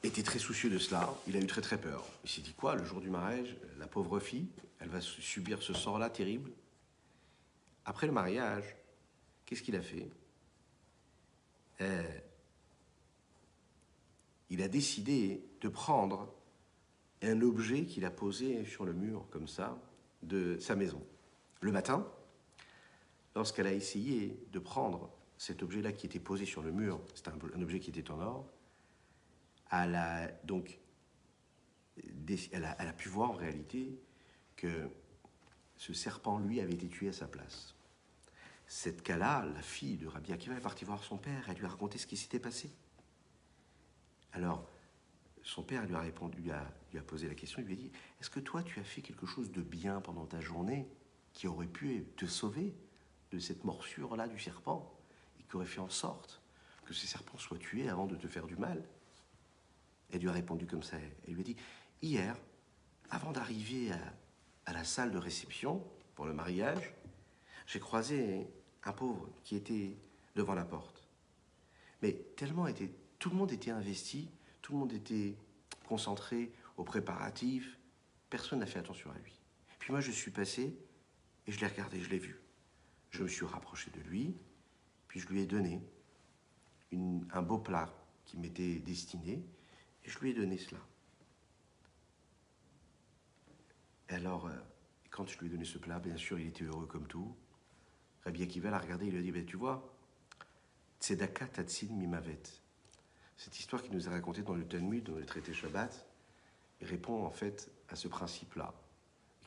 était très soucieux de cela, il a eu très très peur. Il s'est dit quoi, le jour du mariage, la pauvre fille, elle va subir ce sort-là terrible. Après le mariage, qu'est-ce qu'il a fait? Il a décidé de prendre un objet qu'il a posé sur le mur, comme ça, de sa maison. Le matin, lorsqu'elle a essayé de prendre cet objet-là qui était posé sur le mur, c'était un objet qui était en or, elle a pu voir en réalité que ce serpent, lui, avait été tué à sa place. Cette Kala, la fille de Rabbi Akiva, est partie voir son père, elle lui a raconté ce qui s'était passé. Alors, son père lui a posé la question, il lui a dit « Est-ce que toi, tu as fait quelque chose de bien pendant ta journée qui aurait pu te sauver de cette morsure-là du serpent et qui aurait fait en sorte que ce serpent soit tué avant de te faire du mal ?» Elle lui a répondu comme ça. Elle lui a dit « Hier, avant d'arriver à la salle de réception pour le mariage, j'ai croisé un pauvre qui était devant la porte. Mais tout le monde était investi, tout le monde était concentré aux préparatifs, personne n'a fait attention à lui. Puis moi, je suis passé et je l'ai regardé, je l'ai vu. Je me suis rapproché de lui, puis je lui ai donné un beau plat qui m'était destiné, et je lui ai donné cela. Et alors, quand je lui ai donné ce plat, bien sûr, il était heureux comme tout. Rabbi Akiva l'a regardé, il lui a dit, ben, tu vois, Tzedaka Tatsin Mimavet. Cette histoire qui nous est racontée dans le Talmud, dans le traité Shabbat, répond en fait à ce principe-là,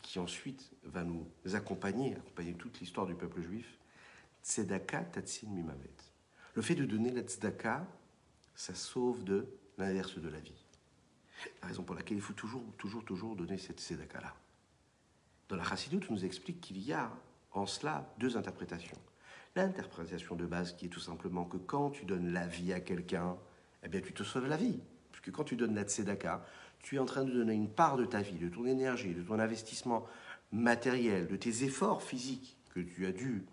qui ensuite va nous accompagner toute l'histoire du peuple juif. Tzedaka Tatsin Mimavet. Le fait de donner la tzedaka, ça sauve de l'inverse de la vie. La raison pour laquelle il faut toujours donner cette tzedaka-là. Dans la Chassidoute, on nous explique qu'il y a en cela deux interprétations. L'interprétation de base qui est tout simplement que quand tu donnes la vie à quelqu'un, eh bien tu te sauves la vie. Puisque quand tu donnes la tzedaka, tu es en train de donner une part de ta vie, de ton énergie, de ton investissement matériel, de tes efforts physiques que tu as dû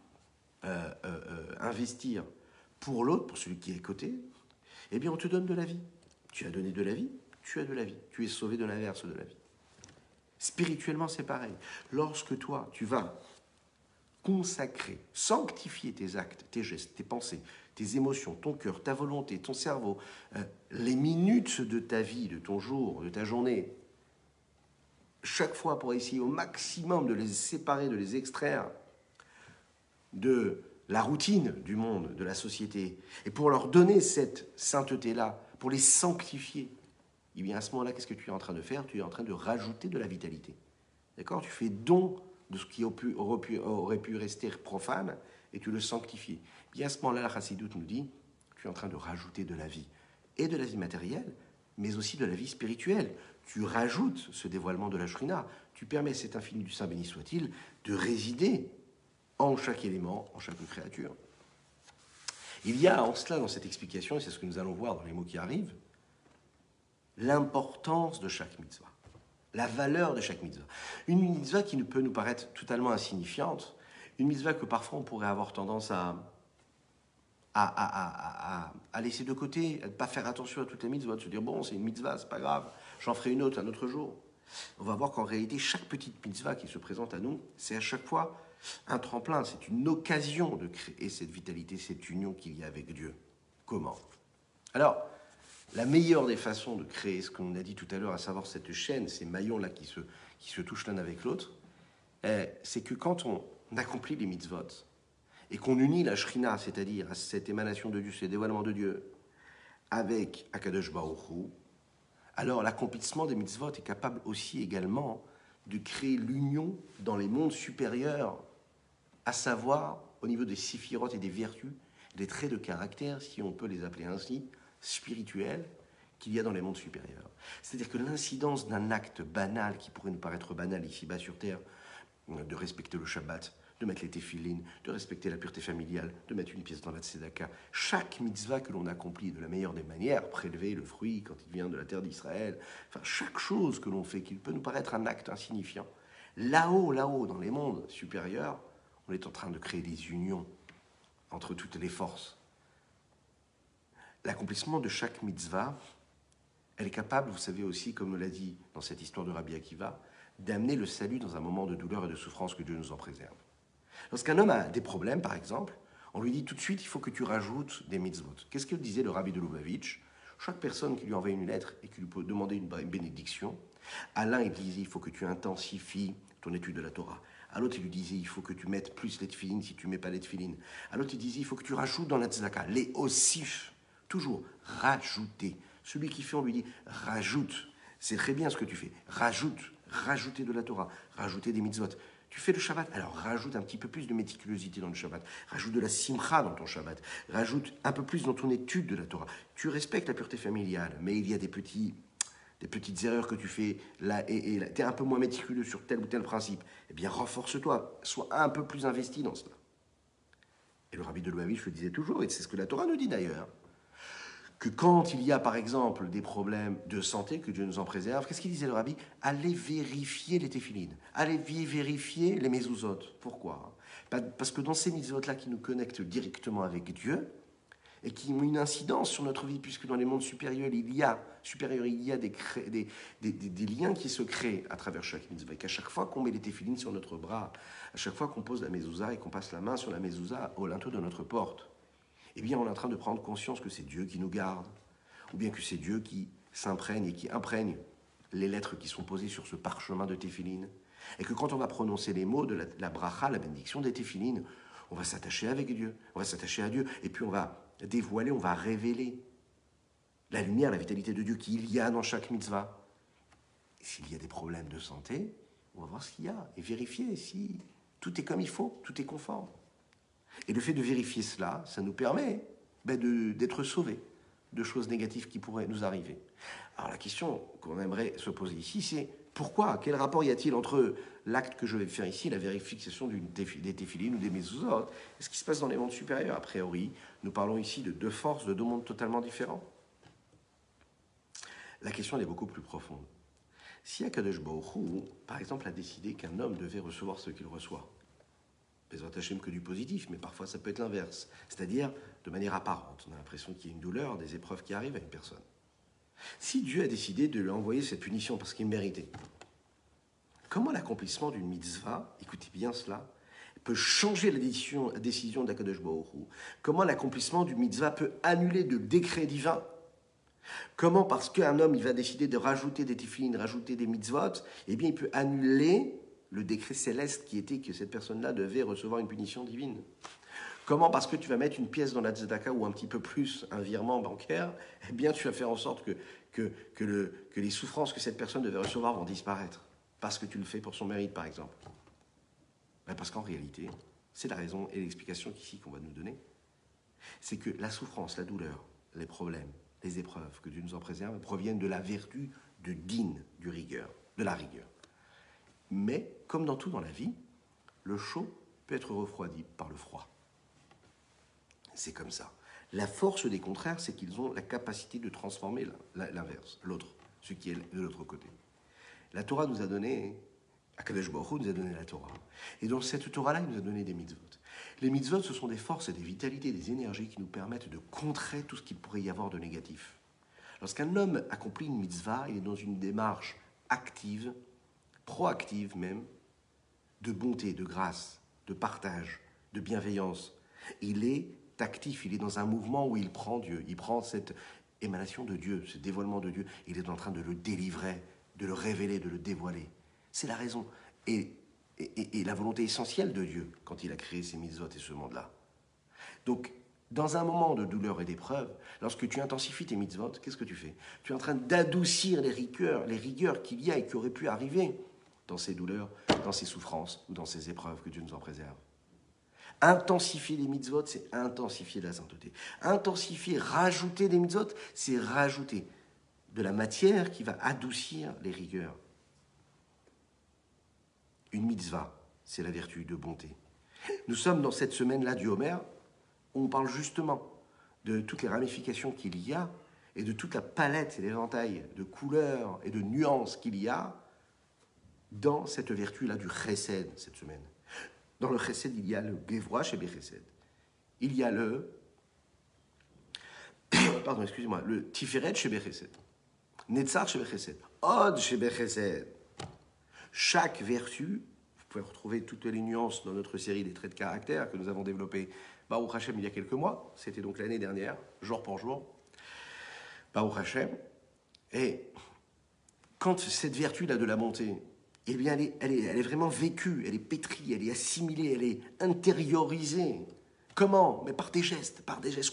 investir pour l'autre, pour celui qui est à côté, eh bien on te donne de la vie. Tu as donné de la vie, tu as de la vie. Tu es sauvé de l'inverse de la vie. Spirituellement, c'est pareil. Lorsque toi, tu vas consacrer, sanctifier tes actes, tes gestes, tes pensées, tes émotions, ton cœur, ta volonté, ton cerveau, les minutes de ta vie, de ton jour, de ta journée, chaque fois pour essayer au maximum de les séparer, de les extraire de la routine du monde, de la société, et pour leur donner cette sainteté-là, pour les sanctifier, eh bien à ce moment-là, qu'est-ce que tu es en train de faire? Tu es en train de rajouter de la vitalité. D'accord? Tu fais don de ce qui aurait pu rester profane, et tu le sanctifies. Bien à ce moment-là, la Chassidoute nous dit, tu es en train de rajouter de la vie, et de la vie matérielle, mais aussi de la vie spirituelle. Tu rajoutes ce dévoilement de la Shrina, tu permets cet infini du Saint béni soit-il de résider en chaque élément, en chaque créature. Il y a en cela, dans cette explication, et c'est ce que nous allons voir dans les mots qui arrivent, l'importance de chaque mitzvah, la valeur de chaque mitzvah. Une mitzvah qui peut nous paraître totalement insignifiante, une mitzvah que parfois on pourrait avoir tendance à laisser de côté, à ne pas faire attention à toutes les mitzvahs, de se dire bon, c'est une mitzvah, c'est pas grave, j'en ferai une autre un autre jour. On va voir qu'en réalité, chaque petite mitzvah qui se présente à nous, c'est à chaque fois un tremplin, c'est une occasion de créer cette vitalité, cette union qu'il y a avec Dieu. Comment? Alors, la meilleure des façons de créer ce qu'on a dit tout à l'heure, à savoir cette chaîne, ces maillons-là qui se touchent l'un avec l'autre, c'est que quand on accomplit les mitzvot et qu'on unit la Shrina, c'est-à-dire cette émanation de Dieu, ce dévoilement de Dieu, avec Akadosh Baruch Hu, alors l'accomplissement des mitzvot est capable aussi également de créer l'union dans les mondes supérieurs, à savoir au niveau des séphirotes et des vertus, des traits de caractère, si on peut les appeler ainsi, spirituels, qu'il y a dans les mondes supérieurs. C'est-à-dire que l'incidence d'un acte banal, qui pourrait nous paraître banal ici-bas sur Terre, de respecter le Shabbat, de mettre les téphilines, de respecter la pureté familiale, de mettre une pièce dans la tzedaka. Chaque mitzvah que l'on accomplit de la meilleure des manières, prélever le fruit quand il vient de la terre d'Israël, enfin chaque chose que l'on fait qui peut nous paraître un acte insignifiant, là-haut, dans les mondes supérieurs, on est en train de créer des unions entre toutes les forces. L'accomplissement de chaque mitzvah, elle est capable, vous savez aussi, comme l'a dit dans cette histoire de Rabbi Akiva, d'amener le salut dans un moment de douleur et de souffrance, que Dieu nous en préserve. Lorsqu'un homme a des problèmes, par exemple, on lui dit tout de suite, il faut que tu rajoutes des mitzvot. Qu'est-ce que disait le rabbi de Lubavitch? Chaque personne qui lui envoyait une lettre et qui lui demandait une bénédiction, à l'un, il disait, il faut que tu intensifies ton étude de la Torah. À l'autre, il lui disait, il faut que tu mettes plus les tefilines si tu ne mets pas les tefilines. À l'autre, il disait, il faut que tu rajoutes dans la tzedaka, les ossif. Toujours rajouter. Celui qui fait, on lui dit, rajoute. C'est très bien ce que tu fais. Rajouter de la Torah, rajouter des mitzvot. Tu fais le Shabbat, alors rajoute un petit peu plus de méticulosité dans le Shabbat. Rajoute de la simcha dans ton Shabbat. Rajoute un peu plus dans ton étude de la Torah. Tu respectes la pureté familiale, mais il y a des petites erreurs que tu fais là et là. Tu es un peu moins méticuleux sur tel ou tel principe. Eh bien, renforce-toi. Sois un peu plus investi dans cela. Et le rabbi de Lubavitch le disait toujours, et c'est ce que la Torah nous dit d'ailleurs, que quand il y a par exemple des problèmes de santé, que Dieu nous en préserve, qu'est-ce qu'il disait le rabbi? Allez vérifier les téphilines, allez vérifier les mezuzot. Pourquoi? Parce que dans ces mezuzot-là qui nous connectent directement avec Dieu, et qui ont une incidence sur notre vie, puisque dans les mondes supérieurs, il y a des liens qui se créent à travers chaque mitzvah, et qu'à chaque fois qu'on met les téphilines sur notre bras, à chaque fois qu'on pose la mezouza et qu'on passe la main sur la mezouza au linteau de notre porte, eh bien, on est en train de prendre conscience que c'est Dieu qui nous garde, ou bien que c'est Dieu qui s'imprègne et qui imprègne les lettres qui sont posées sur ce parchemin de téphiline, Et que quand on va prononcer les mots de la bracha, la bénédiction des téphilines, on va s'attacher avec Dieu, on va s'attacher à Dieu, et puis on va dévoiler, on va révéler la lumière, la vitalité de Dieu qu'il y a dans chaque mitzvah. Et s'il y a des problèmes de santé, on va voir ce qu'il y a et vérifier si tout est comme il faut, tout est conforme. Et le fait de vérifier cela, ça nous permet d'être sauvés de choses négatives qui pourraient nous arriver. Alors la question qu'on aimerait se poser ici, c'est pourquoi? Quel rapport y a-t-il entre l'acte que je vais faire ici, la vérification des téphilines ou des mezuzot, et ce qui se passe dans les mondes supérieurs? A priori, nous parlons ici de deux forces, de deux mondes totalement différents. La question elle est beaucoup plus profonde. Si Akadosh Baruch Hu, par exemple, a décidé qu'un homme devait recevoir ce qu'il reçoit, Bezrat Hashem que du positif, mais parfois ça peut être l'inverse, c'est-à-dire de manière apparente. On a l'impression qu'il y a une douleur, des épreuves qui arrivent à une personne. Si Dieu a décidé de lui envoyer cette punition parce qu'il méritait, comment l'accomplissement d'une mitzvah, écoutez bien cela, peut changer la décision d'Akadosh Baruch Hu? Comment l'accomplissement d'une mitzvah peut annuler le décret divin? Comment, parce qu'un homme il va décider de rajouter des téphilines, rajouter des mitzvot, eh bien il peut annuler le décret céleste qui était que cette personne-là devait recevoir une punition divine? Comment, parce que tu vas mettre une pièce dans la tzedaka ou un petit peu plus, un virement bancaire, eh bien tu vas faire en sorte que les souffrances que cette personne devait recevoir vont disparaître? Parce que tu le fais pour son mérite, par exemple. Parce qu'en réalité, c'est la raison et l'explication ici qu'on va nous donner. C'est que la souffrance, la douleur, les problèmes, les épreuves, que Dieu nous en préserve, proviennent de la vertu de din, de la rigueur. Mais, comme dans tout dans la vie, le chaud peut être refroidi par le froid. C'est comme ça. La force des contraires, c'est qu'ils ont la capacité de transformer l'inverse, l'autre, ce qui est de l'autre côté. La Torah nous a donné, Akadosh Baruch Hu nous a donné la Torah. Et dans cette Torah-là, il nous a donné des mitzvot. Les mitzvot, ce sont des forces et des vitalités, des énergies qui nous permettent de contrer tout ce qu'il pourrait y avoir de négatif. Lorsqu'un homme accomplit une mitzvah, il est dans une démarche active, proactive même, de bonté, de grâce, de partage, de bienveillance. Il est actif, il est dans un mouvement où il prend Dieu, il prend cette émanation de Dieu, ce dévoilement de Dieu, il est en train de le délivrer, de le révéler, de le dévoiler. C'est la raison et la volonté essentielle de Dieu quand il a créé ces mitzvot et ce monde-là. Donc, dans un moment de douleur et d'épreuve, lorsque tu intensifies tes mitzvot, qu'est-ce que tu fais? Tu es en train d'adoucir les rigueurs qu'il y a et qui auraient pu arriver dans ces douleurs, dans ces souffrances ou dans ces épreuves, que Dieu nous en préserve. Intensifier les mitzvot, c'est intensifier la sainteté. Intensifier, rajouter des mitzvot, c'est rajouter de la matière qui va adoucir les rigueurs. Une mitzvah, c'est la vertu de bonté. Nous sommes dans cette semaine-là du Homer, où on parle justement de toutes les ramifications qu'il y a et de toute la palette et l'éventail de couleurs et de nuances qu'il y a dans cette vertu-là du chesed cette semaine. Dans le chesed, il y a le gevra chez Bechesed. Il y a le tiferet chez Bechesed. Netzar chez Bechesed. Od chez Bechesed. Chaque vertu, vous pouvez retrouver toutes les nuances dans notre série des traits de caractère que nous avons développé Baruch Hashem il y a quelques mois. C'était donc l'année dernière, jour pour jour. Baruch Hashem. Et quand cette vertu-là de la bonté, eh bien, elle est vraiment vécue, elle est pétrie, elle est assimilée, elle est intériorisée. Comment? Mais par des gestes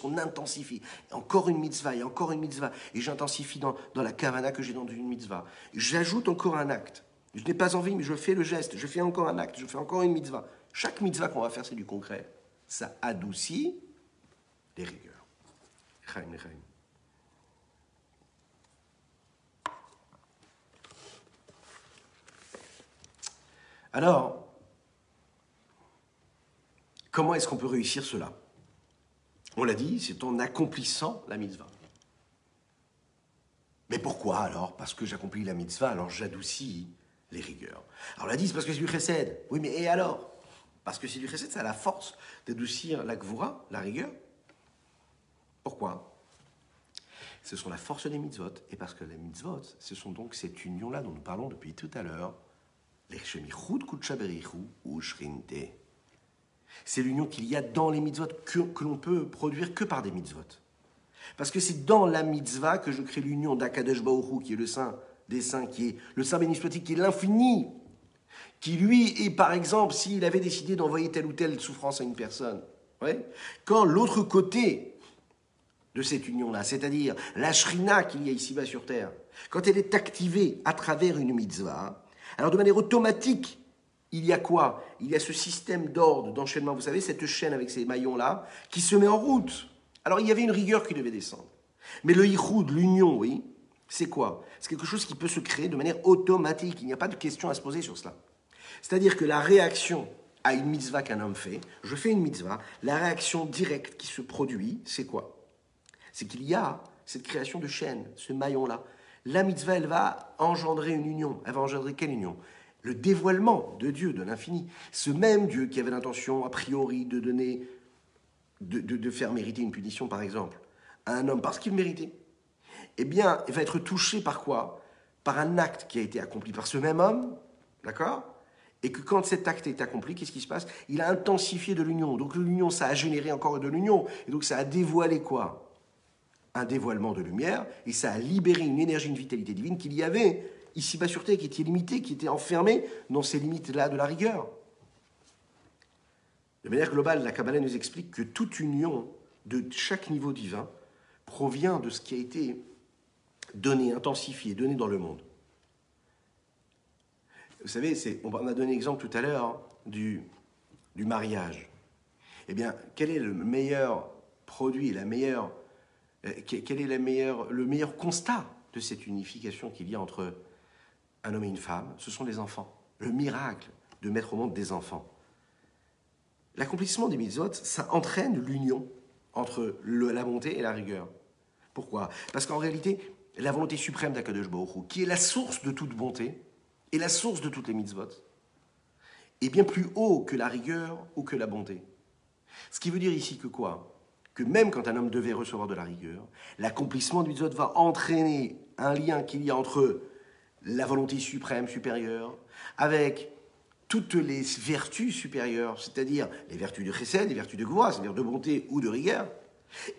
qu'on intensifie. Et encore une mitzvah, et encore une mitzvah. Et j'intensifie dans la kavana que j'ai dans une mitzvah. J'ajoute encore un acte. Je n'ai pas envie, mais je fais le geste. Je fais encore un acte, je fais encore une mitzvah. Chaque mitzvah qu'on va faire, c'est du concret. Ça adoucit les rigueurs. Chaim, chaim. Alors, comment est-ce qu'on peut réussir cela? On l'a dit, c'est en accomplissant la mitzvah. Mais pourquoi alors? Parce que j'accomplis la mitzvah, alors j'adoucis les rigueurs. Alors on l'a dit, c'est parce que c'est du chesed. Oui, mais et alors? Parce que c'est du chesed, ça a la force d'adoucir la gvura, la rigueur. Pourquoi? Ce sont la force des mitzvot, et parce que les mitzvot, ce sont donc cette union-là dont nous parlons depuis tout à l'heure. C'est l'union qu'il y a dans les mitzvot que l'on peut produire que par des mitzvot. Parce que c'est dans la mitzvah que je crée l'union d'Akadosh Baruch Hu, qui est le Saint des Saints, qui est le Saint béni soit-il, qui est l'infini. qui lui est, par exemple, s'il avait décidé d'envoyer telle ou telle souffrance à une personne, ouais, quand l'autre côté de cette union-là, c'est-à-dire la shrina qu'il y a ici-bas sur Terre, quand elle est activée à travers une mitzvah, alors de manière automatique, il y a quoi? Il y a ce système d'ordre, d'enchaînement, vous savez, cette chaîne avec ces maillons-là, qui se met en route. Alors il y avait une rigueur qui devait descendre. Mais le yichoud, l'union, oui, c'est quoi? C'est quelque chose qui peut se créer de manière automatique. Il n'y a pas de question à se poser sur cela. C'est-à-dire que la réaction à une mitzvah qu'un homme fait, je fais une mitzvah, la réaction directe qui se produit, c'est quoi? C'est qu'il y a cette création de chaîne, ce maillon-là. La mitzvah, elle va engendrer une union. Elle va engendrer quelle union? Le dévoilement de Dieu, de l'infini. Ce même Dieu qui avait l'intention, a priori, de donner, de faire mériter une punition, par exemple, à un homme parce qu'il méritait, eh bien, il va être touché par quoi? Par un acte qui a été accompli par ce même homme, d'accord? Et que quand cet acte est accompli, qu'est-ce qui se passe? Il a intensifié de l'union. Donc l'union, ça a généré encore de l'union. Et donc ça a dévoilé quoi? Un dévoilement de lumière. Et ça a libéré une énergie, une vitalité divine qu'il y avait ici-bas sur Terre, qui était limitée, qui était enfermée dans ces limites-là de la rigueur. De manière globale, la Kabbalah nous explique que toute union de chaque niveau divin provient de ce qui a été donné, intensifié, donné dans le monde. Vous savez, on a donné l'exemple tout à l'heure du mariage. Eh bien, quel est le meilleur produit, quel est le meilleur constat de cette unification qu'il y a entre un homme et une femme? Ce sont les enfants. Le miracle de mettre au monde des enfants. L'accomplissement des mitzvot, ça entraîne l'union entre la bonté et la rigueur. Pourquoi? Parce qu'en réalité, la volonté suprême d'Akadosh Baruch Hu, qui est la source de toute bonté et la source de toutes les mitzvot, est bien plus haut que la rigueur ou que la bonté. Ce qui veut dire ici que quoi? Que même quand un homme devait recevoir de la rigueur, l'accomplissement des mitzvot va entraîner un lien qu'il y a entre la volonté suprême, supérieure, avec toutes les vertus supérieures, c'est-à-dire les vertus de chesed, les vertus de gvoura, c'est-à-dire de bonté ou de rigueur.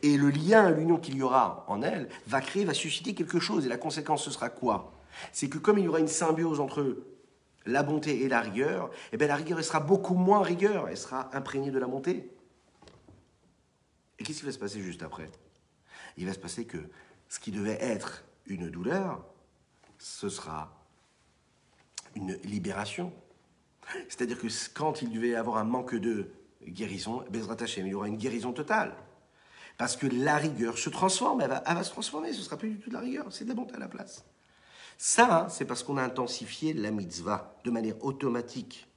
Et le lien, l'union qu'il y aura en elle, va susciter quelque chose. Et la conséquence, ce sera quoi? C'est que comme il y aura une symbiose entre la bonté et la rigueur, eh bien la rigueur, elle sera beaucoup moins rigueur, elle sera imprégnée de la bonté. Et qu'est-ce qui va se passer juste après? Il va se passer que ce qui devait être une douleur, ce sera une libération. C'est-à-dire que quand il devait y avoir un manque de guérison, Bezrat Hashem, il y aura une guérison totale. Parce que la rigueur se transforme, elle va se transformer, ce ne sera plus du tout de la rigueur, c'est de la bonté à la place. Ça, c'est parce qu'on a intensifié la mitzvah de manière automatique.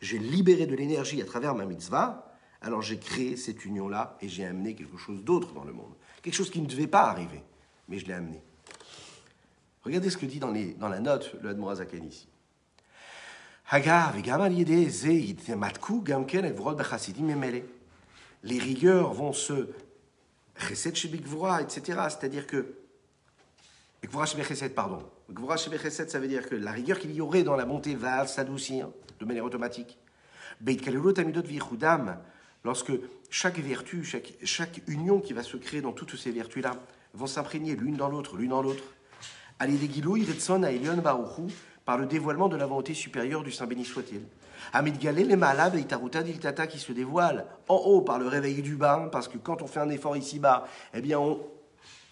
J'ai libéré de l'énergie à travers ma mitzvah, alors j'ai créé cette union-là et j'ai amené quelque chose d'autre dans le monde. Quelque chose qui ne devait pas arriver, mais je l'ai amené. Regardez ce que dit dans la note le Admor HaZaken ici. Les rigueurs vont se chesed shebik gvura, etc. C'est-à-dire que gvura shebe chesed, pardon. Gvura shebe chesed, ça veut dire que la rigueur qu'il y aurait dans la bonté va s'adoucir de manière automatique. Beit kalelot amidot vichudam, lorsque chaque vertu, chaque union qui va se créer dans toutes ces vertus-là vont s'imprégner l'une dans l'autre. Alidei gilui retzon ha'elyon baruch Hu, par le dévoilement de la volonté supérieure du Saint béni soit-il. Amidgalé les malades et taruta diltata qui se dévoile en haut par le réveil du bas, parce que quand on fait un effort ici-bas, eh bien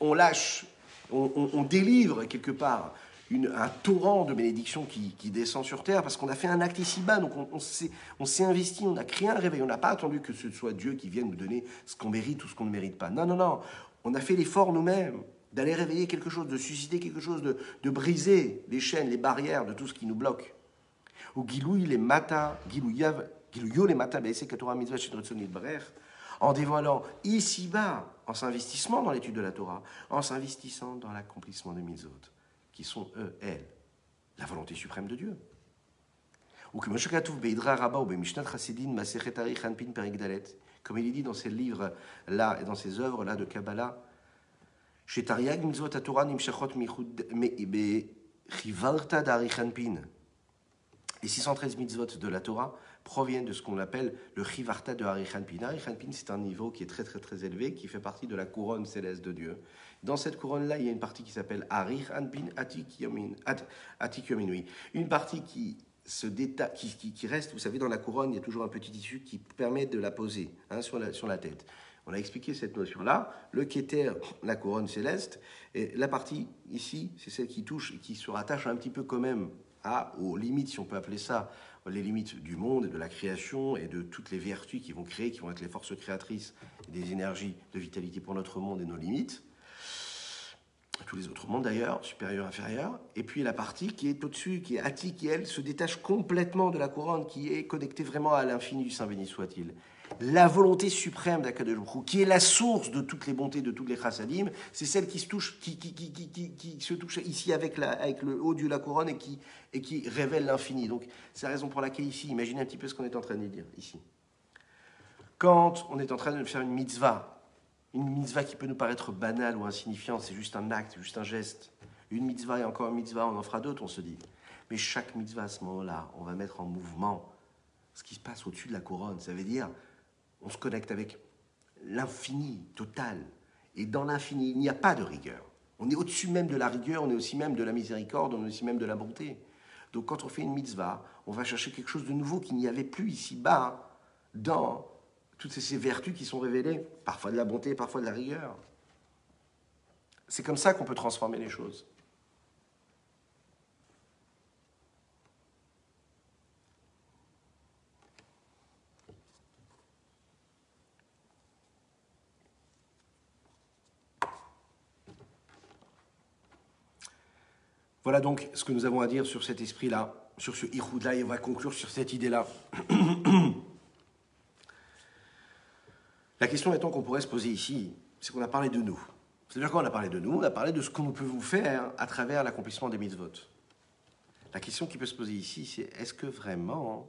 on lâche, on délivre quelque part un torrent de bénédiction qui descend sur terre, parce qu'on a fait un acte ici-bas, donc on s'est investi, on a créé un réveil, on n'a pas attendu que ce soit Dieu qui vienne nous donner ce qu'on mérite ou ce qu'on ne mérite pas. Non, on a fait l'effort nous-mêmes d'aller réveiller quelque chose, de susciter quelque chose, de briser les chaînes, les barrières de tout ce qui nous bloque. Ou gilouy les mata, gilouyo les mata, en dévoilant ici-bas, en s'investissant dans l'étude de la Torah, en s'investissant dans l'accomplissement des mitzvot, qui sont elles, la volonté suprême de Dieu. Ou comme il est dit dans ces livres-là et dans ces œuvres-là de Kabbalah, chez Tariag mitzvot Torah nimshachot bechivarta d'arichanpin. Les 613 mitzvot de la Torah proviennent de ce qu'on appelle le chivarta de Arichanpin. Arichanpin, c'est un niveau qui est très très très élevé, qui fait partie de la couronne céleste de Dieu. Dans cette couronne-là, il y a une partie qui s'appelle Arichanpin Atik Yomin, oui. Une partie qui qui reste, vous savez, dans la couronne, il y a toujours un petit tissu qui permet de la poser sur la tête. On a expliqué cette notion-là. Le kéter, la couronne céleste, et la partie ici, c'est celle qui touche et qui se rattache un petit peu quand même aux limites, si on peut appeler ça, les limites du monde, et de la création et de toutes les vertus qui vont créer, qui vont être les forces créatrices des énergies de vitalité pour notre monde et nos limites. Tous les autres mondes d'ailleurs, supérieur, inférieur, et puis la partie qui est au-dessus, qui est Ati, qui elle se détache complètement de la couronne, qui est connectée vraiment à l'infini du Saint béni soit-il. La volonté suprême d'Akadosh Baruch Hu, qui est la source de toutes les bontés, de toutes les chassadim, c'est celle qui se touche, qui se touche ici avec le haut de la couronne et qui révèle l'infini. Donc c'est la raison pour laquelle ici, imaginez un petit peu ce qu'on est en train de dire ici. Quand on est en train de faire une mitzvah qui peut nous paraître banale ou insignifiante, c'est juste un acte, c'est juste un geste. Une mitzvah et encore une mitzvah, on en fera d'autres, on se dit. Mais chaque mitzvah à ce moment-là, on va mettre en mouvement ce qui se passe au-dessus de la couronne. Ça veut dire, on se connecte avec l'infini total. Et dans l'infini, il n'y a pas de rigueur. On est au-dessus même de la rigueur, on est aussi même de la miséricorde, on est aussi même de la bonté. Donc quand on fait une mitzvah, on va chercher quelque chose de nouveau qu'il n'y avait plus ici-bas dans toutes ces vertus qui sont révélées, parfois de la bonté, parfois de la rigueur. C'est comme ça qu'on peut transformer les choses. Voilà donc ce que nous avons à dire sur cet esprit-là, sur ce Ihoud-là, et on va conclure sur cette idée-là. La question maintenant qu'on pourrait se poser ici, c'est qu'on a parlé de nous. C'est-à-dire qu'on a parlé de nous, on a parlé de ce qu'on peut vous faire à travers l'accomplissement des mitzvot. La question qui peut se poser ici, c'est est-ce que vraiment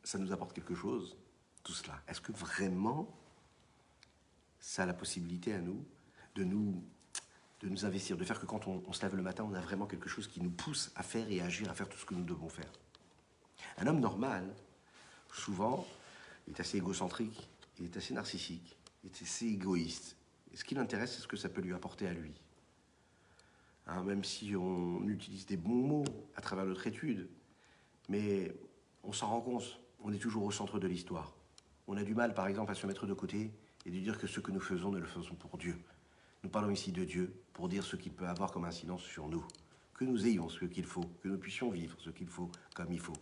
ça nous apporte quelque chose, tout cela? Est-ce que vraiment ça a la possibilité à nous de nous investir, de faire que quand on se lève le matin, on a vraiment quelque chose qui nous pousse à faire et à agir, à faire tout ce que nous devons faire? Un homme normal, souvent, il est assez égocentrique, il est assez narcissique, il est assez égoïste. Et ce qui l'intéresse, c'est ce que ça peut lui apporter à lui. Même si on utilise des bons mots à travers notre étude, mais on s'en rend compte, on est toujours au centre de l'histoire. On a du mal, par exemple, à se mettre de côté et de dire que ce que nous faisons, nous le faisons pour Dieu. Nous parlons ici de Dieu pour dire ce qu'il peut avoir comme incidence sur nous. Que nous ayons ce qu'il faut, que nous puissions vivre ce qu'il faut comme il faut.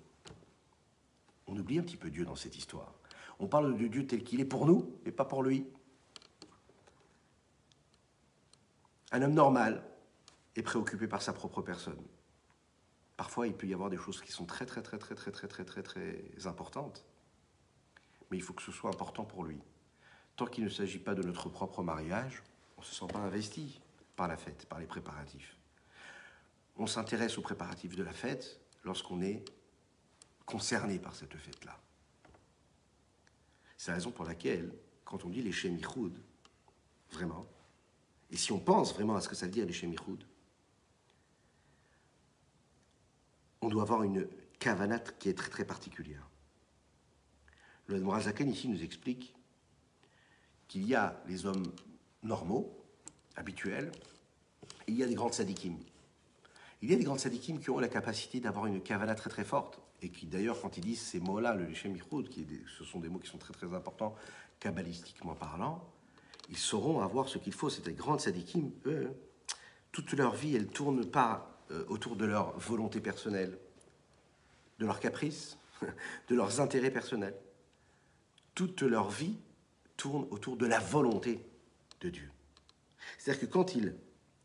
On oublie un petit peu Dieu dans cette histoire. On parle de Dieu tel qu'il est pour nous, et pas pour lui. Un homme normal est préoccupé par sa propre personne. Parfois, il peut y avoir des choses qui sont très importantes. Mais il faut que ce soit important pour lui. Tant qu'il ne s'agit pas de notre propre mariage, on ne se sent pas investi par la fête, par les préparatifs. On s'intéresse aux préparatifs de la fête lorsqu'on est concerné par cette fête-là. C'est la raison pour laquelle, quand on dit les Shem Yichud, vraiment, et si on pense vraiment à ce que ça veut dire les Shem Yichud, on doit avoir une kavanat qui est très particulière. Le Admoral Zaken ici nous explique qu'il y a les hommes normaux, habituels, et il y a des grands tzadikim. Il y a des grands tzadikim qui ont la capacité d'avoir une kavanat très forte, et qui d'ailleurs, quand ils disent ces mots-là, le Shem Yichud, ce sont des mots qui sont très importants, kabbalistiquement parlant, ils sauront avoir ce qu'il faut. C'est des grands tzadikim, eux, toute leur vie, elle ne tourne pas autour de leur volonté personnelle, de leurs caprices, de leurs intérêts personnels. Toute leur vie tourne autour de la volonté de Dieu. C'est-à-dire que quand ils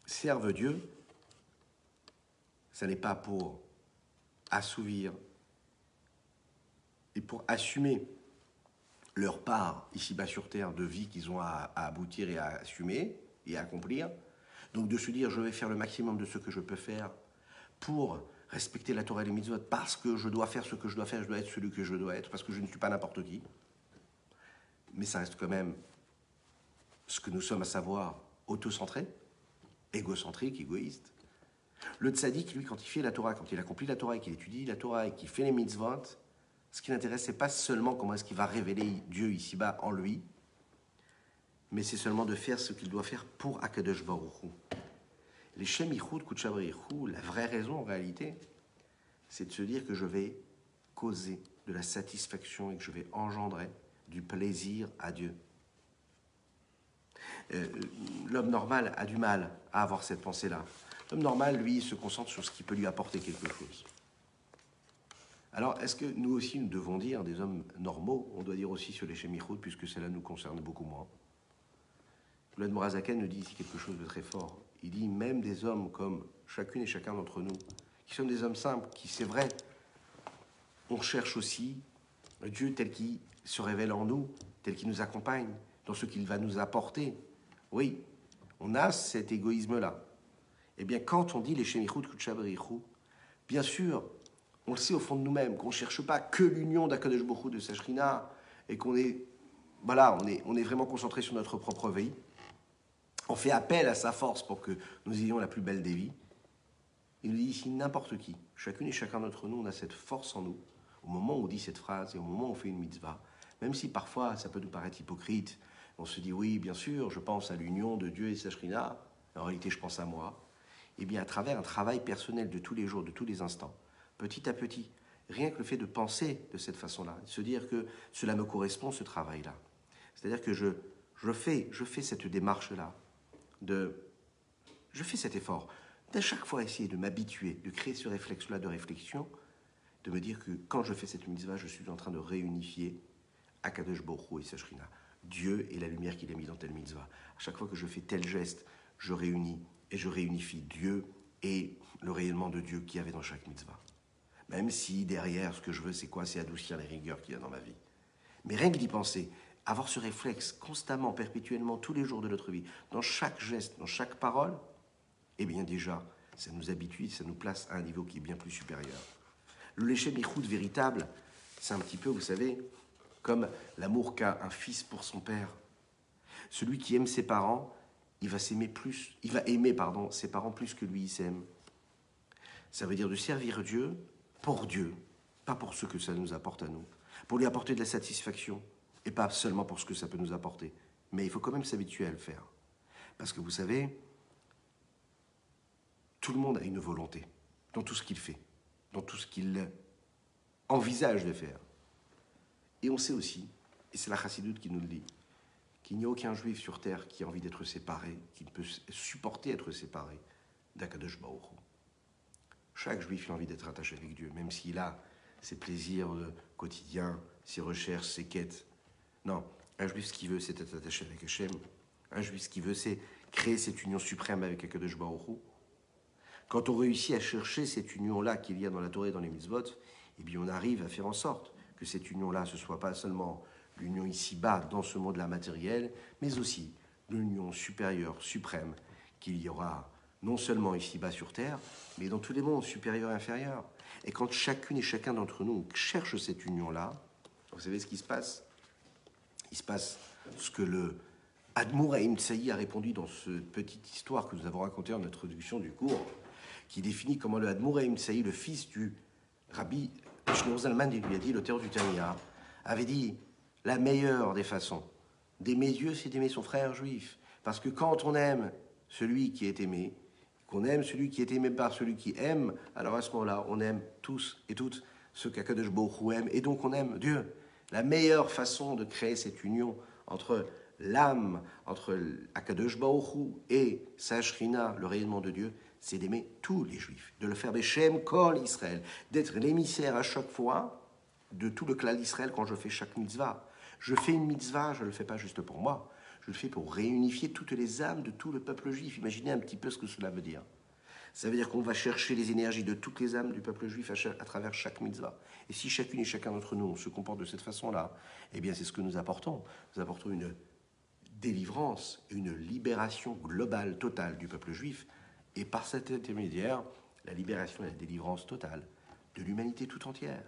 servent Dieu, ça n'est pas pour assouvir et pour assumer leur part ici-bas sur terre de vie qu'ils ont à aboutir et à assumer et à accomplir. Donc de se dire, je vais faire le maximum de ce que je peux faire pour respecter la Torah et les mitzvot, parce que je dois faire ce que je dois faire, je dois être celui que je dois être, parce que je ne suis pas n'importe qui. Mais ça reste quand même ce que nous sommes, à savoir autocentré, égocentrique, égoïste. Le tzaddik, lui, quand il fait la Torah, quand il accomplit la Torah et qu'il étudie la Torah et qu'il fait les mitzvot, ce qui l'intéresse, c'est pas seulement comment est-ce qu'il va révéler Dieu ici-bas en lui, mais c'est seulement de faire ce qu'il doit faire pour Akadosh Baruch Hu. Les Shem Yichud Kudsha B'Richu, la vraie raison en réalité, c'est de se dire que je vais causer de la satisfaction et que je vais engendrer du plaisir à Dieu. L'homme normal a du mal à avoir cette pensée-là. L'homme normal, lui, se concentre sur ce qui peut lui apporter quelque chose. Alors, est-ce que nous aussi, nous devons dire, des hommes normaux, on doit dire aussi sur les Shem Yichud, puisque cela nous concerne beaucoup moins. Le Morazaken nous dit ici quelque chose de très fort. Il dit, même des hommes comme chacune et chacun d'entre nous, qui sommes des hommes simples, qui, c'est vrai, on cherche aussi Dieu tel qu'il se révèle en nous, tel qu'il nous accompagne, dans ce qu'il va nous apporter. Oui, on a cet égoïsme-là. Eh bien, quand on dit les Shem Yichud Kudsha B'Richu, bien sûr, on le sait au fond de nous-mêmes, qu'on ne cherche pas que l'union d'Akadosh Baruch Hu de sa Shrina, et qu'on est, voilà, on est vraiment concentré sur notre propre vie. On fait appel à sa force pour que nous ayons la plus belle des vies. Il nous dit ici, n'importe qui, chacune et chacun d'entre nous, on a cette force en nous, au moment où on dit cette phrase et au moment où on fait une mitzvah, même si parfois ça peut nous paraître hypocrite, on se dit, oui, bien sûr, je pense à l'union de Dieu et sa Shrina, en réalité je pense à moi. Eh bien, à travers un travail personnel de tous les jours, de tous les instants, petit à petit, rien que le fait de penser de cette façon-là, de se dire que cela me correspond, ce travail-là. C'est-à-dire que je fais cette démarche-là, je fais cet effort d'à chaque fois essayer de m'habituer, de créer ce réflexe-là de réflexion, de me dire que quand je fais cette mitzvah, je suis en train de réunifier Akadosh Baruch Hu et sa Shrina, Dieu et la lumière qu'il a mis dans telle mitzvah. À chaque fois que je fais tel geste, je réunis et je réunifie Dieu et le rayonnement de Dieu qu'il y avait dans chaque mitzvah. Même si derrière, ce que je veux, c'est quoi? C'est adoucir les rigueurs qu'il y a dans ma vie. Mais rien que d'y penser, avoir ce réflexe constamment, perpétuellement, tous les jours de notre vie, dans chaque geste, dans chaque parole, eh bien déjà, ça nous habitue, ça nous place à un niveau qui est bien plus supérieur. Le Leshem Yichud véritable, c'est un petit peu, vous savez, comme l'amour qu'a un fils pour son père. Celui qui aime ses parents, il va aimer ses parents plus que lui il s'aime. Ça veut dire de servir Dieu pour Dieu, pas pour ce que ça nous apporte à nous, pour lui apporter de la satisfaction, et pas seulement pour ce que ça peut nous apporter. Mais il faut quand même s'habituer à le faire. Parce que vous savez, tout le monde a une volonté dans tout ce qu'il fait, dans tout ce qu'il envisage de faire. Et on sait aussi, et c'est la Chassidoute qui nous le dit, qu'il n'y a aucun juif sur terre qui a envie d'être séparé, qui ne peut supporter être séparé d'Akadosh Baruch Hu. Chaque juif a envie d'être attaché avec Dieu, même s'il a ses plaisirs quotidiens, ses recherches, ses quêtes. Non, un juif, ce qu'il veut, c'est être attaché avec Hachem. Un juif, ce qu'il veut, c'est créer cette union suprême avec Akadosh Baruch Hu. Quand on réussit à chercher cette union-là qu'il y a dans la Torah et dans les mitzvot, eh bien on arrive à faire en sorte que cette union-là, ce ne soit pas seulement l'union ici-bas, dans ce monde-là matériel, mais aussi l'union supérieure, suprême, qu'il y aura non seulement ici-bas sur Terre, mais dans tous les mondes supérieurs et inférieurs. Et quand chacune et chacun d'entre nous cherche cette union-là, vous savez ce qui se passe? Il se passe ce que le Admour Haïm Tsaï a répondu dans cette petite histoire que nous avons racontée en introduction du cours, qui définit comment le Admour Haïm Tsaï, le fils du Rabbi Shneur Zalman, il lui a dit, l'auteur du Tanya, avait dit la meilleure des façons d'aimer Dieu, c'est d'aimer son frère juif. Parce que quand on aime celui qui est aimé, qu'on aime celui qui est aimé par celui qui aime, alors à ce moment-là, on aime tous et toutes ce qu'Akadosh Baruch Hu aime, et donc on aime Dieu. La meilleure façon de créer cette union entre l'âme, entre Akadosh Baruch Hu et sa Shrina, le rayonnement de Dieu, c'est d'aimer tous les Juifs, de le faire Beshem Kol Israël, d'être l'émissaire à chaque fois de tout le clan d'Israël quand je fais chaque mitzvah. Je fais une mitzvah, je ne le fais pas juste pour moi, je le fais pour réunifier toutes les âmes de tout le peuple juif. Imaginez un petit peu ce que cela veut dire. Ça veut dire qu'on va chercher les énergies de toutes les âmes du peuple juif à travers chaque mitzvah. Et si chacune et chacun d'entre nous on se comporte de cette façon-là, eh bien c'est ce que nous apportons. Nous apportons une délivrance, une libération globale, totale du peuple juif, et par cet intermédiaire, la libération et la délivrance totale de l'humanité tout entière.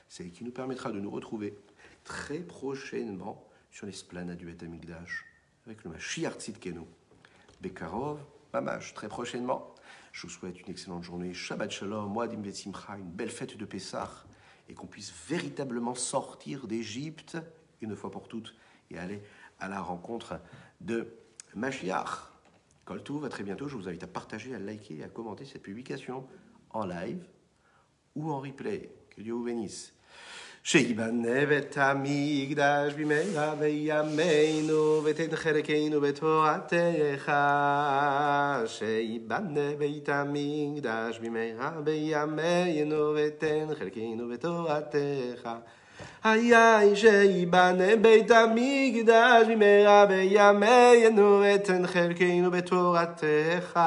C'est qui nous permettra de nous retrouver très prochainement sur l'esplanade du Beth Amikdash, avec le Mashiach Tzidkenu. Bekarov, Mamash, très prochainement. Je vous souhaite une excellente journée. Shabbat Shalom, Moadim Vetzimcha, une belle fête de Pessah, et qu'on puisse véritablement sortir d'Égypte, une fois pour toutes, et aller à la rencontre de Mashiach. Kol Tuv, à très bientôt. Je vous invite à partager, à liker et à commenter cette publication en live ou en replay. Que Dieu vous bénisse. שיבנה בית המקדש במהרה בימינו ותן חלקנו בתורתך. שיבנה בית המקדש במהרה בימינו ותן חלקנו בתורתך. היי שיבנה בית המקדש במהרה בימינו ותן חלקנו בתורתך.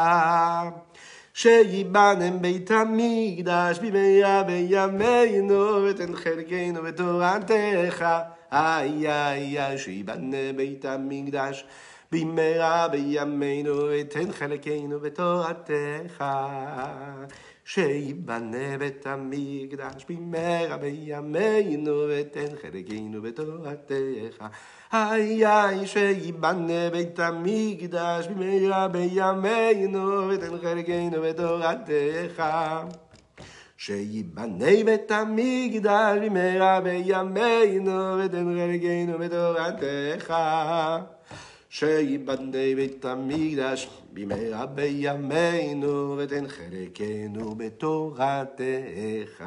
שיבנה בית המקדש במהרה בימינו ותן חלקנו בתורתך. איי איי איי שיבנה בית המקדש במהרה בימינו ותן חלקנו בתורתך. שיבנה בית המקדש במהרה בימינו ותן חלקנו בתורתך. איי איי שיבנה בית המקדש במהרה בימינו ותן חלקנו בתורתך. שיבנה בית המקדש במהרה בימינו ותן חלקנו בתורתך. שיבנה בית המקדש במהרה בימינו ותן חלקנו בתורתך.